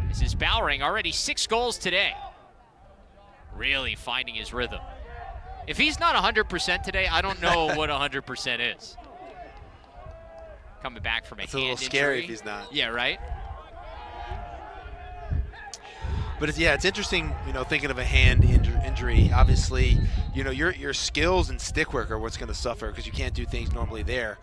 This is Bowering, already 6 goals today. Really finding his rhythm. If he's not 100% today, I don't know what 100% is. Coming back from a It's hand a little injury. scary if he's not. Yeah, right? But it's interesting, thinking of a hand injury. Obviously, your skills and stick work are what's going to suffer because you can't do things normally there.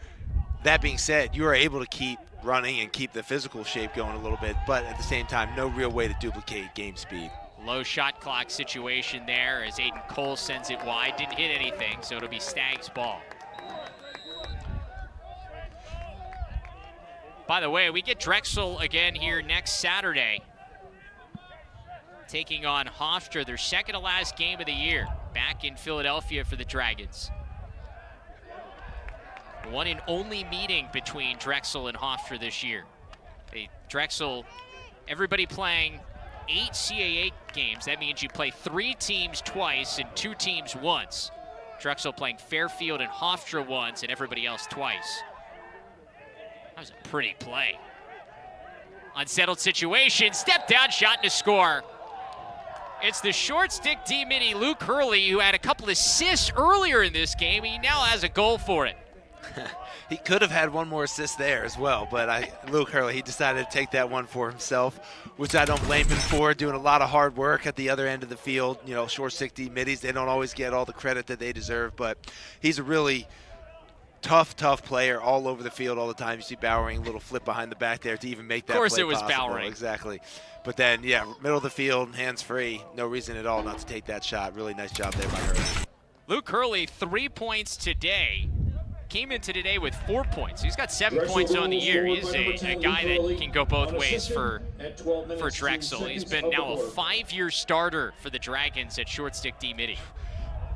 That being said, you are able to keep running and keep the physical shape going a little bit, but at the same time, no real way to duplicate game speed. Low shot clock situation there as Aiden Cole sends it wide. Didn't hit anything, so it'll be Stags ball. By the way, we get Drexel again here next Saturday, taking on Hofstra, their second to last game of the year, back in Philadelphia for the Dragons. One and only meeting between Drexel and Hofstra this year. Drexel, everybody playing 8 CAA games. That means you play 3 teams twice and 2 teams once. Drexel playing Fairfield and Hofstra once and everybody else twice. That was a pretty play. Unsettled situation, step down shot and a score. It's the short stick D-mini Luke Hurley, who had a couple assists earlier in this game. He now has a goal for it. He could have had one more assist there as well, but Luke Hurley, he decided to take that one for himself, which I don't blame him for, doing a lot of hard work at the other end of the field. Short stick D-middies, they don't always get all the credit that they deserve, but he's a really tough player all over the field all the time. You see Bowering, a little flip behind the back there to even make that play possible. Of course it was Bowering. Exactly. But then, middle of the field, hands free, no reason at all not to take that shot. Really nice job there by Hurley. Luke Hurley, 3 points today. Came into today with 4 points. He's got 7 points on the year. He's a guy that can go both ways for Drexel. He's been now a 5-year starter for the Dragons at short stick D-midi.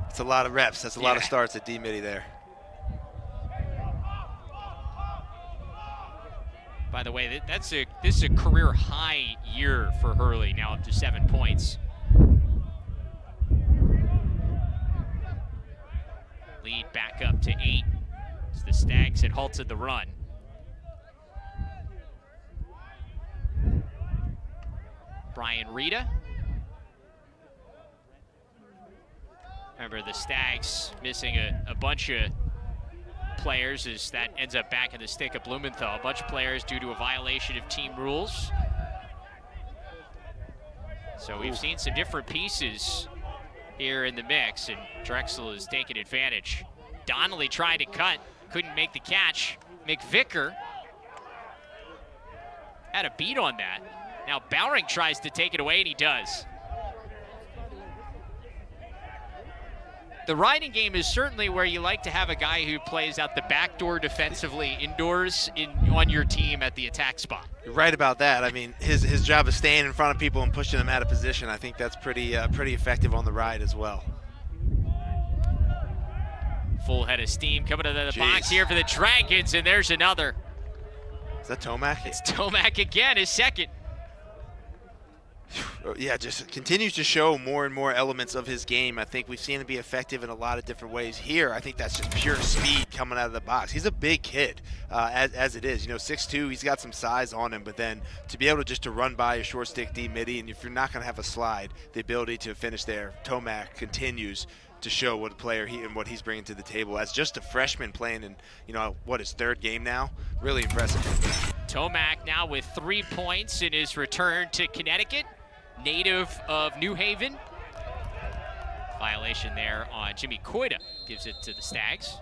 That's a lot of reps. That's a lot of starts at D-midi there. By the way, this is a career high year for Hurley, now up to 7 points. Lead back up to 8 as the Stags had halted the run. Brian Rita. Remember, the Stags missing a bunch of players as that ends up back in the stick of Blumenthal. A bunch of players due to a violation of team rules. So we've seen some different pieces here in the mix, and Drexel is taking advantage. Donnelly tried to cut, couldn't make the catch. McVicker had a beat on that. Now Bowering tries to take it away, and he does. The riding game is certainly where you like to have a guy who plays out the back door defensively indoors on your team at the attack spot. You're right about that. I mean, his job is staying in front of people and pushing them out of position. I think that's pretty effective on the ride as well. Full head of steam coming to the box here for the Dragons, and there's another. Is that Tomac? It's Tomac again, his second. Yeah, just continues to show more and more elements of his game. I think we've seen him be effective in a lot of different ways. Here, I think that's just pure speed coming out of the box. He's a big kid, as it is. 6'2", he's got some size on him, but then to be able to run by a short stick D-midi, and if you're not going to have a slide, the ability to finish there, Tomac continues to show what a player and what he's bringing to the table as just a freshman playing in, his 3rd game now. Really impressive. Tomac now with 3 points in his return to Connecticut, native of New Haven. Violation there on Jimmy Koida, gives it to the Stags.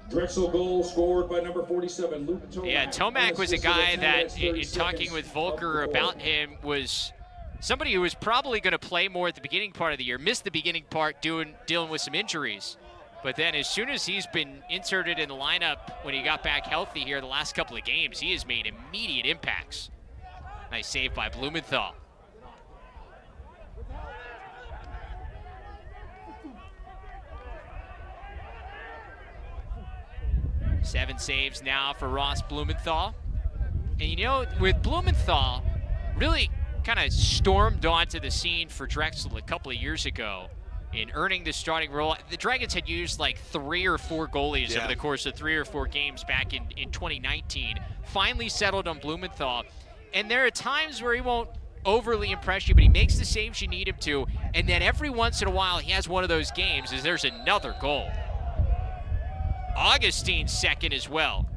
Drexel goal scored by number 47, Luke Tomac. Yeah, Tomac was a guy that, in talking with Volker about him, was somebody who was probably going to play more at the beginning part of the year, missed the beginning part dealing with some injuries. But then as soon as he's been inserted in the lineup when he got back healthy here the last couple of games, he has made immediate impacts. Nice save by Blumenthal. Seven saves now for Ross Blumenthal. And with Blumenthal, really kind of stormed onto the scene for Drexel a couple of years ago in earning the starting role. The Dragons had used like 3 or 4 goalies over the course of 3 or 4 games back in 2019. Finally settled on Blumenthal. And there are times where he won't overly impress you, but he makes the saves you need him to. And then every once in a while, he has one of those games as there's another goal. Augustine's second as well.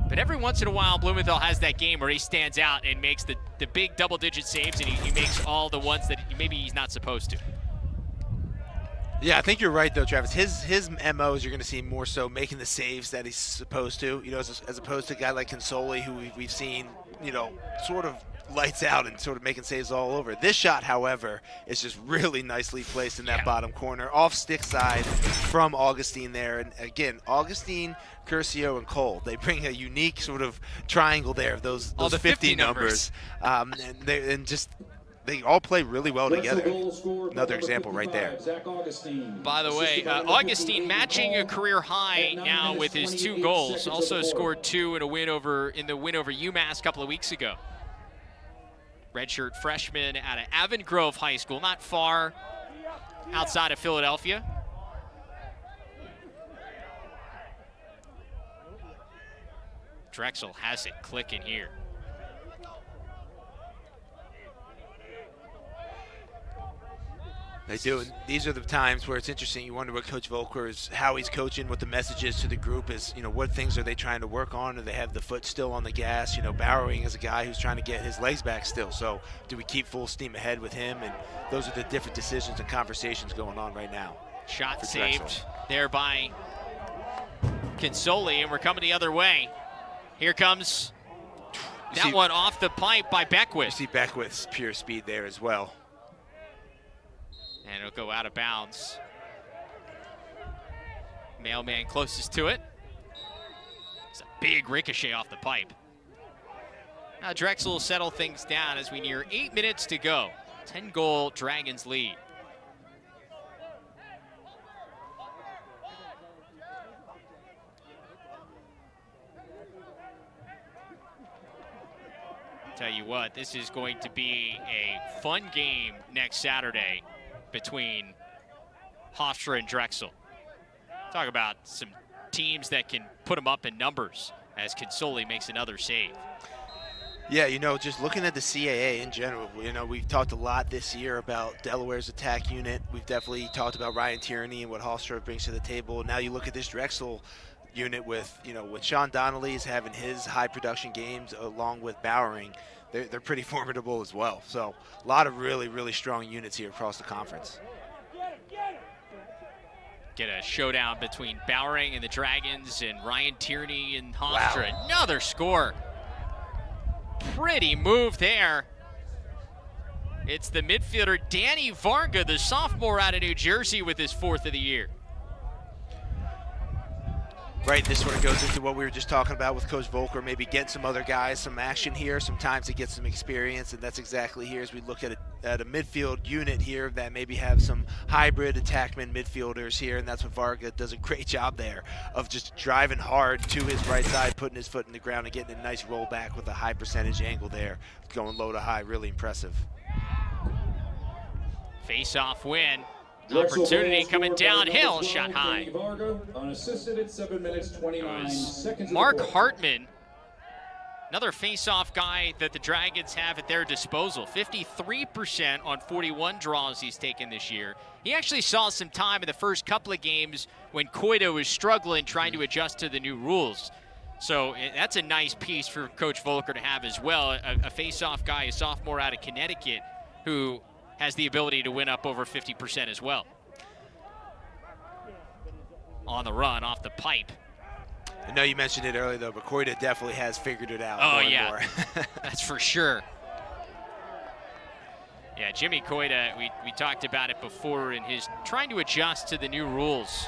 But every once in a while, Blumenthal has that game where he stands out and makes the big double-digit saves, and he makes all the ones that maybe he's not supposed to. Yeah, I think you're right, though, Travis. His MOs you're going to see more so making the saves that he's supposed to, as opposed to a guy like Consoli, who we've seen, sort of lights out and sort of making saves all over. This shot, however, is just really nicely placed in that bottom corner, off stick side from Augustine there. And again, Augustine, Curcio, and Cole, they bring a unique sort of triangle there of those all the 50 numbers. They all play really well together. Another example right there. By the way, Augustine matching a career high now with his 2 goals. Also scored 2 in the win over UMass a couple of weeks ago. Redshirt freshman out of Avon Grove High School, not far outside of Philadelphia. Drexel has it clicking here. They do. These are the times where it's interesting. You wonder what Coach Volker is, how he's coaching, what the message is to the group is, what things are they trying to work on? Do they have the foot still on the gas? Bowering is a guy who's trying to get his legs back still. So do we keep full steam ahead with him? And those are the different decisions and conversations going on right now. Shot saved there by Consoli, and we're coming the other way. Here comes that one off the pipe by Beckwith. You see Beckwith's pure speed there as well. And it'll go out of bounds. Mailman closest to it. It's a big ricochet off the pipe. Now Drexel will settle things down as we near 8 minutes to go. 10-goal Dragons lead. Tell you what, this is going to be a fun game next Saturday between Hofstra and Drexel. Talk about some teams that can put them up in numbers as Consoli makes another save. Yeah, just looking at the CAA in general, we've talked a lot this year about Delaware's attack unit. We've definitely talked about Ryan Tierney and what Hofstra brings to the table. Now you look at this Drexel unit with Sean Donnelly is having his high production games along with Bowering. They're pretty formidable as well. So a lot of really, really strong units here across the conference. Get a showdown between Bowering and the Dragons and Ryan Tierney and Hofstra. Wow. Another score. Pretty move there. It's the midfielder Danny Varga, the sophomore out of New Jersey, with his 4th of the year. Right, this sort of goes into what we were just talking about with Coach Volker, maybe get some other guys some action here, sometimes to get some experience, and that's exactly here as we look at a midfield unit here that maybe have some hybrid attackman midfielders here, and that's what Varga does a great job there of just driving hard to his right side, putting his foot in the ground and getting a nice roll back with a high percentage angle there, going low to high, really impressive. Face-off win. Opportunity coming downhill, shot high. Unassisted at 7 minutes 29 seconds. Mark Hartman, another face-off guy that the Dragons have at their disposal. 53% on 41 draws he's taken this year. He actually saw some time in the first couple of games when Koida was struggling trying to adjust to the new rules. So that's a nice piece for Coach Volker to have as well. A face-off guy, a sophomore out of Connecticut, who has the ability to win up over 50% as well. On the run, off the pipe. I know you mentioned it earlier, though, but Koida definitely has figured it out. Oh, more yeah. And more. That's for sure. Yeah, Jimmy Koida, we talked about it before in his trying to adjust to the new rules.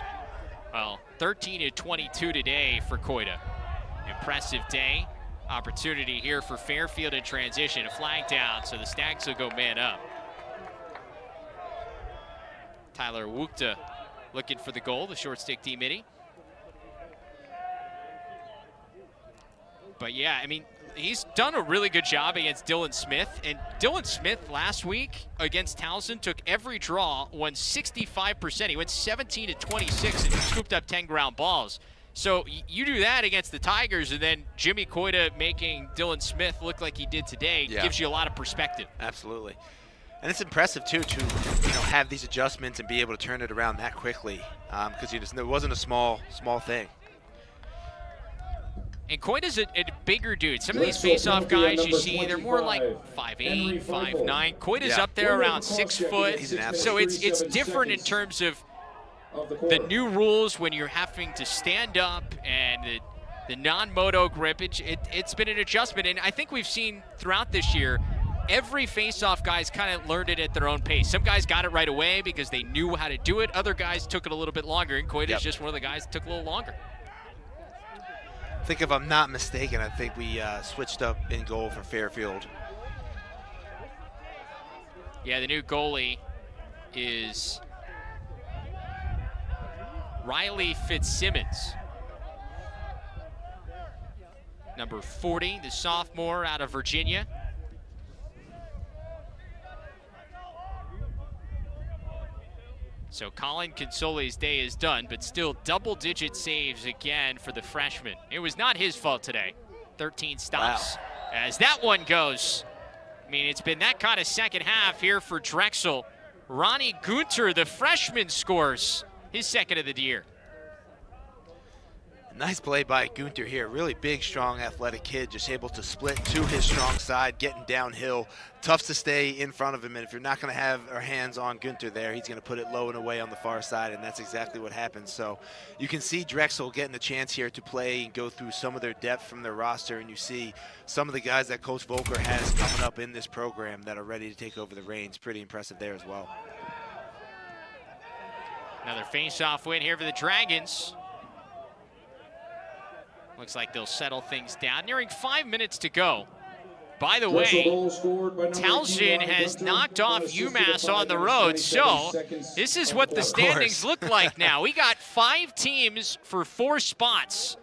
Well, 13-22 today for Koida. Impressive day. Opportunity here for Fairfield in transition. A flag down, so the Stags will go man up. Tyler Wukta looking for the goal, the short stick D-Midi. But yeah, I mean, he's done a really good job against Dylan Smith. And Dylan Smith last week against Towson took every draw, won 65%. He went 17-26 and scooped up 10 ground balls. So you do that against the Tigers, and then Jimmy Coita making Dylan Smith look like he did today gives you a lot of perspective. Absolutely. And it's impressive, too, to have these adjustments and be able to turn it around that quickly, because it wasn't a small thing. And Coita's a bigger dude. Some of these face-off guys you see, they're more like 5'8", 5'9". Coita's up there around 6 foot. He's an athlete. So it's different in terms of the new rules when you're having to stand up and the non-moto grip. It's been an adjustment. And I think we've seen throughout this year, every face-off guys kind of learned it at their own pace. Some guys got it right away because they knew how to do it. Other guys took it a little bit longer, and Coita's just one of the guys that took a little longer. I think if I'm not mistaken, I think we switched up in goal for Fairfield. Yeah, the new goalie is Riley Fitzsimmons. Number 40, the sophomore out of Virginia. So Colin Consoli's day is done, but still double-digit saves again for the freshman. It was not his fault today. 13 stops. Wow. As that one goes. I mean, it's been that kind of second half here for Drexel. Ronnie Gunter, the freshman, scores his second of the year. Nice play by Gunter here. Really big, strong, athletic kid, just able to split to his strong side, getting downhill. Tough to stay in front of him, and if you're not going to have our hands on Gunter there, he's going to put it low and away on the far side, and that's exactly what happens. So you can see Drexel getting the chance here to play and go through some of their depth from their roster, and you see some of the guys that Coach Volker has coming up in this program that are ready to take over the reins. Pretty impressive there as well. Another face-off win here for the Dragons. Looks like they'll settle things down. Nearing 5 minutes to go. By the way, Towson has knocked off UMass on the road, so this is what the standings look like now. We got 5 teams for 4 spots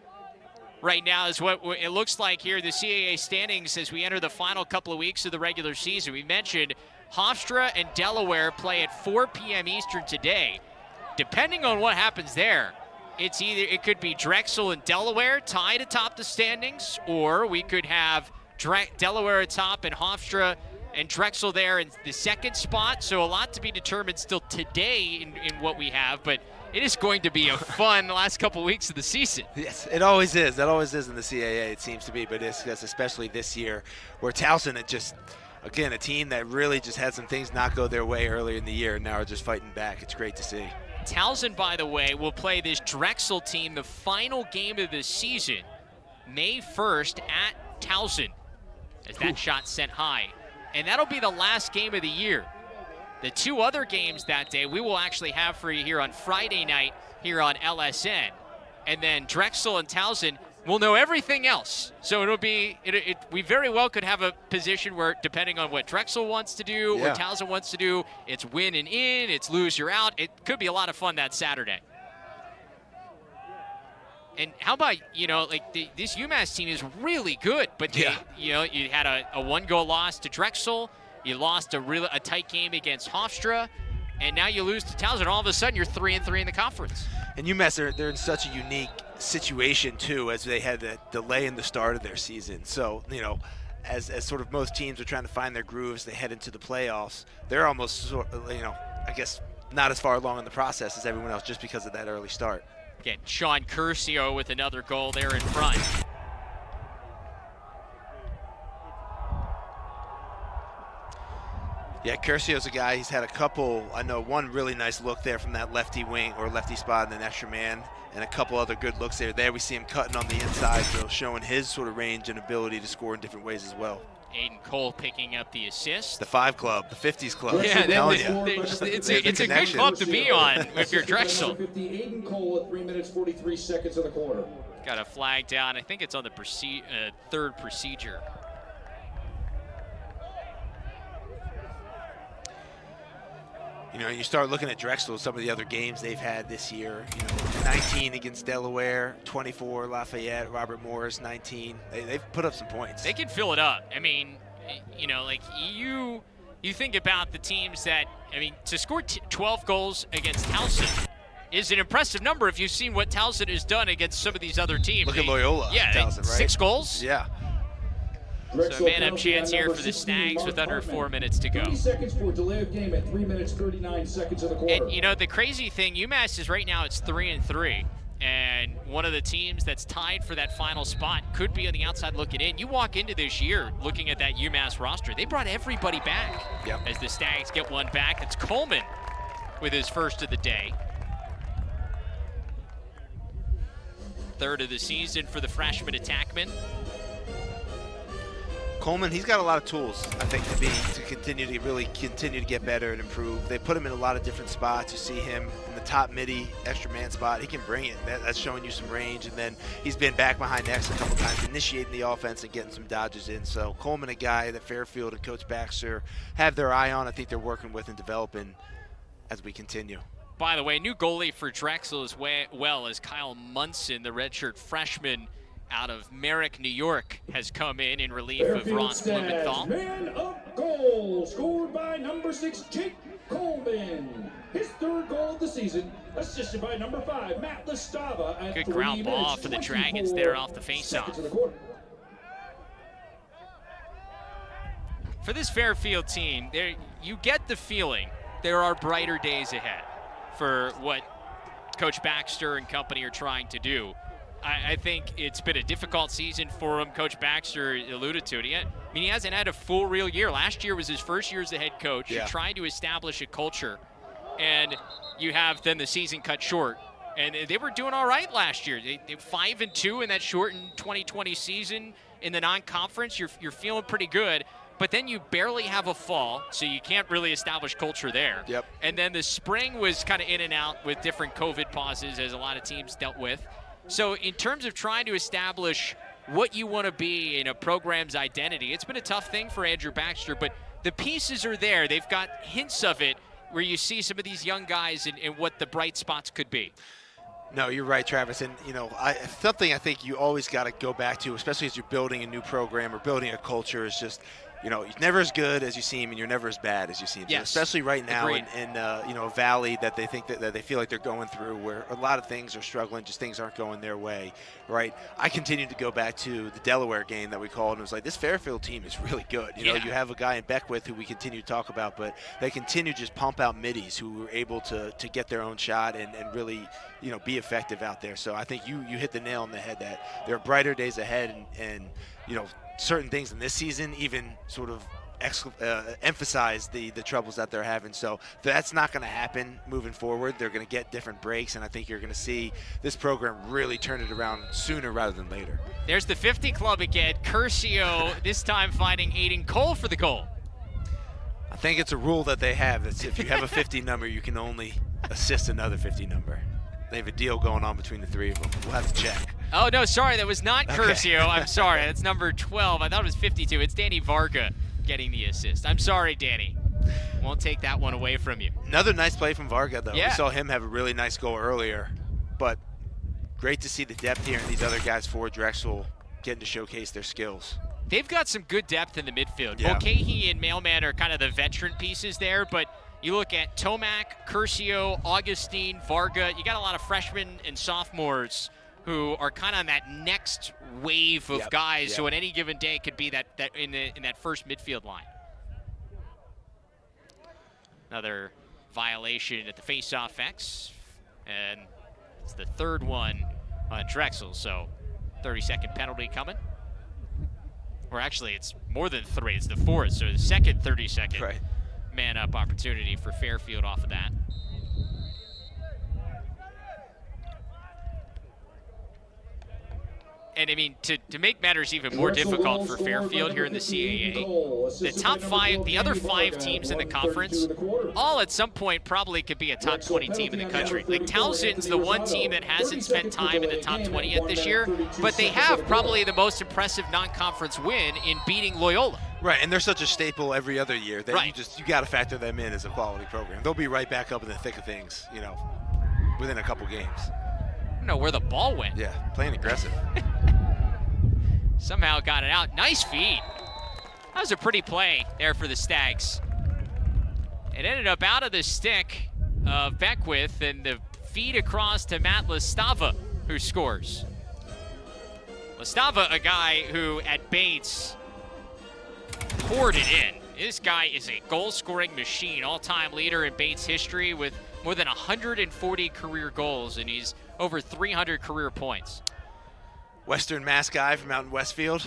right now is what it looks like here, the CAA standings as we enter the final couple of weeks of the regular season. We mentioned Hofstra and Delaware play at 4 p.m. Eastern today. Depending on what happens there, it could be Drexel and Delaware tied atop the standings, or we could have Delaware atop and Hofstra and Drexel there in the second spot. So a lot to be determined still today in what we have, but it is going to be a fun last couple weeks of the season. Yes, it always is. That always is in the CAA, it seems to be, but it's especially this year where Towson, it just, again, a team that really just had some things not go their way earlier in the year and now are just fighting back. It's great to see. Towson, by the way, will play this Drexel team the final game of the season, May 1st at Towson, as that shot sent high. And that'll be the last game of the year. The 2 other games that day we will actually have for you here on Friday night here on LSN. And then Drexel and Towson will know everything else. So it'll be, we very well could have a position where, depending on what Drexel wants to do or Towson wants to do, it's win and in, it's lose, you're out. It could be a lot of fun that Saturday. And how about, this UMass team is really good, but you had a 1-goal loss to Drexel, you lost a tight game against Hofstra, and now you lose to Towson. All of a sudden, you're 3-3 in the conference. And UMass, they're in such a unique situation too, as they had that delay in the start of their season. So, as sort of most teams are trying to find their grooves, they head into the playoffs. They're almost, I guess, not as far along in the process as everyone else just because of that early start. Again, Sean Curcio with another goal there in front. Yeah, Curcio's a guy, he's had a couple, I know one really nice look there from that lefty wing or lefty spot in an extra man, and a couple other good looks there. There we see him cutting on the inside, so showing his sort of range and ability to score in different ways as well. Aiden Cole picking up the assist. The 5 club, the 50s club. Yeah, it's a good club to be on if you're Drexel. Aiden Cole at 3 minutes 43 seconds of the quarter. Got a flag down. I think it's on the third procedure. You start looking at Drexel, some of the other games they've had this year. 19 against Delaware, 24 Lafayette, Robert Morris, 19. They've put up some points. They can fill it up. I mean, you think about the teams that, to score 12 goals against Towson is an impressive number if you've seen what Towson has done against some of these other teams. Look at Loyola. Yeah, Towson, right? 6 goals. Yeah. So man-up chance here for the Stags with under 4 minutes to go. 30 seconds for delay of game at 3 minutes 39 seconds of the quarter. And you know, the crazy thing, UMass is right now it's 3-3. And one of the teams that's tied for that final spot could be on the outside looking in. You walk into this year looking at that UMass roster, they brought everybody back. Yep. As the Stags get one back. It's Coleman with his first of the day. Third of the season for the freshman attackman. Coleman, he's got a lot of tools, I think, to continue to get better and improve. They put him in a lot of different spots. You see him in the top midi, extra man spot. He can bring it. That's showing you some range. And then he's been back behind X a couple times, initiating the offense and getting some dodges in. So Coleman, a guy that Fairfield and Coach Baxter have their eye on. I think they're working with and developing as we continue. By the way, new goalie for Drexel as well as Kyle Munson, the redshirt freshman out of Merrick, New York, has come in relief of Ross Blumenthal. Man of goal, scored by number 6, Jake Coleman. His 3rd goal of the season, assisted by number 5, Matt Lestava. At Good ground ball for the Dragons there off the faceoff. For this Fairfield team, you get the feeling there are brighter days ahead for what Coach Baxter and company are trying to do. I think it's been a difficult season for him. Coach Baxter alluded to it. He hasn't had a full real year. Last year was his first year as the head coach. Yeah. You're trying to establish a culture, and you have then the season cut short. And they were doing all right last year. They 5-2 in that shortened 2020 season in the non-conference. You're feeling pretty good. But then you barely have a fall, so you can't really establish culture there. Yep. And then the spring was kind of in and out with different COVID pauses, as a lot of teams dealt with. So in terms of trying to establish what you want to be in a program's identity, it's been a tough thing for Andrew Baxter, but the pieces are there. They've got hints of it where you see some of these young guys and what the bright spots could be. No, you're right, Travis. And, something I think you always got to go back to, especially as you're building a new program or building a culture, is just, you're never as good as you seem, and you're never as bad as you seem. Yes. So especially right now Agreed. in a valley that they think that they feel like they're going through, where a lot of things are struggling, just things aren't going their way, right? I continue to go back to the Delaware game that we called, and it was like, this Fairfield team is really good. You have a guy in Beckwith who we continue to talk about, but they continue to just pump out middies who were able to get their own shot and really, be effective out there. So I think you hit the nail on the head that there are brighter days ahead, and certain things in this season even sort of emphasize the troubles that they're having. So that's not going to happen moving forward. They're going to get different breaks, and I think you're going to see this program really turn it around sooner rather than later. There's the 50 club again. Curcio this time finding Aiden Cole for the goal. I think it's a rule that they have. That's if you have a 50 number, you can only assist another 50 number. They have a deal going on between the 3 of them. We'll have to check. Oh, no, sorry, that was not Okay. Curcio. I'm sorry, that's number 12. I thought it was 52. It's Danny Varga getting the assist. I'm sorry, Danny. Won't take that one away from you. Another nice play from Varga, though. Yeah. We saw him have a really nice goal earlier, but great to see the depth here and these other guys for Drexel getting to showcase their skills. They've got some good depth in the midfield. Yeah. Mulcahy and Mailman are kind of the veteran pieces there, but you look at Tomac, Curcio, Augustine, Varga. You got a lot of freshmen and sophomores who are kind of on that next wave of guys. So on any given day, it could be that in that first midfield line. Another violation at the face-off X, and it's the 3rd one on Drexel. So 30-second penalty coming. Or actually, it's more than 3. It's the 4th. So the second 30-second man-up opportunity for Fairfield off of that. And I mean, to make matters even more difficult for Fairfield here in the CAA, the top 5, the other 5 teams in the conference, all at some point probably could be a top 20 team in the country. Like Towson's the one team that hasn't spent time in the top 20 yet this year, but they have probably the most impressive non-conference win in beating Loyola. Right, and they're such a staple every other year that Right. you got to factor them in as a quality program. They'll be right back up in the thick of things, within a couple games. I don't know where the ball went. Yeah, playing aggressive. Somehow got it out. Nice feed. That was a pretty play there for the Stags. It ended up out of the stick of Beckwith, and the feed across to Matt Lastava, who scores. Lastava, a guy who at Bates poured it in. This guy is a goal-scoring machine, all-time leader in Bates history with more than 140 career goals, and he's over 300 career points. Western Mass guy from out in Westfield.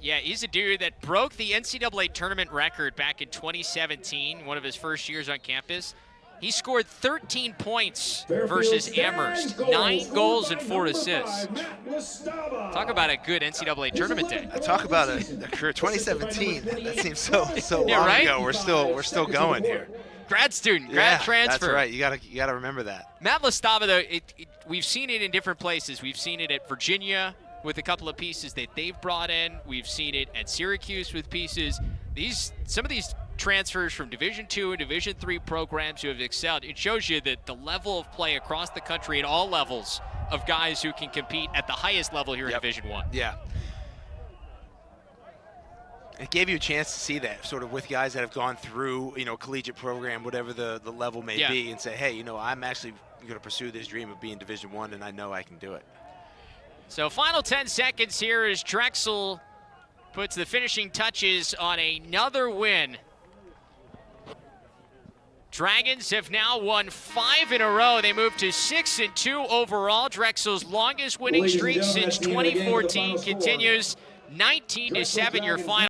Yeah, he's a dude that broke the NCAA tournament record back in 2017, one of his first years on campus. He scored 13 points versus Amherst, 9 goals and 4 assists. Talk about a good NCAA tournament day. Talk about a career. 2017. That seems so Yeah, long right? ago. We're still going here. Grad student, grad transfer. That's right. You gotta remember that. Matt Lastava, though, we've seen it in different places. We've seen it at Virginia with a couple of pieces that they've brought in. We've seen it at Syracuse with pieces. Some of these transfers from Division II and Division III programs who have excelled, it shows you that the level of play across the country at all levels of guys who can compete at the highest level here in Division I. Yeah. It gave you a chance to see that sort of with guys that have gone through, collegiate program, whatever the level may be, and say, hey, I'm actually going to pursue this dream of being Division I, and I know I can do it. So final 10 seconds here as Drexel puts the finishing touches on another win. Dragons have now won 5 in a row. They move to 6-2 overall. Drexel's longest winning streak since 2014 continues. 19-7 your final.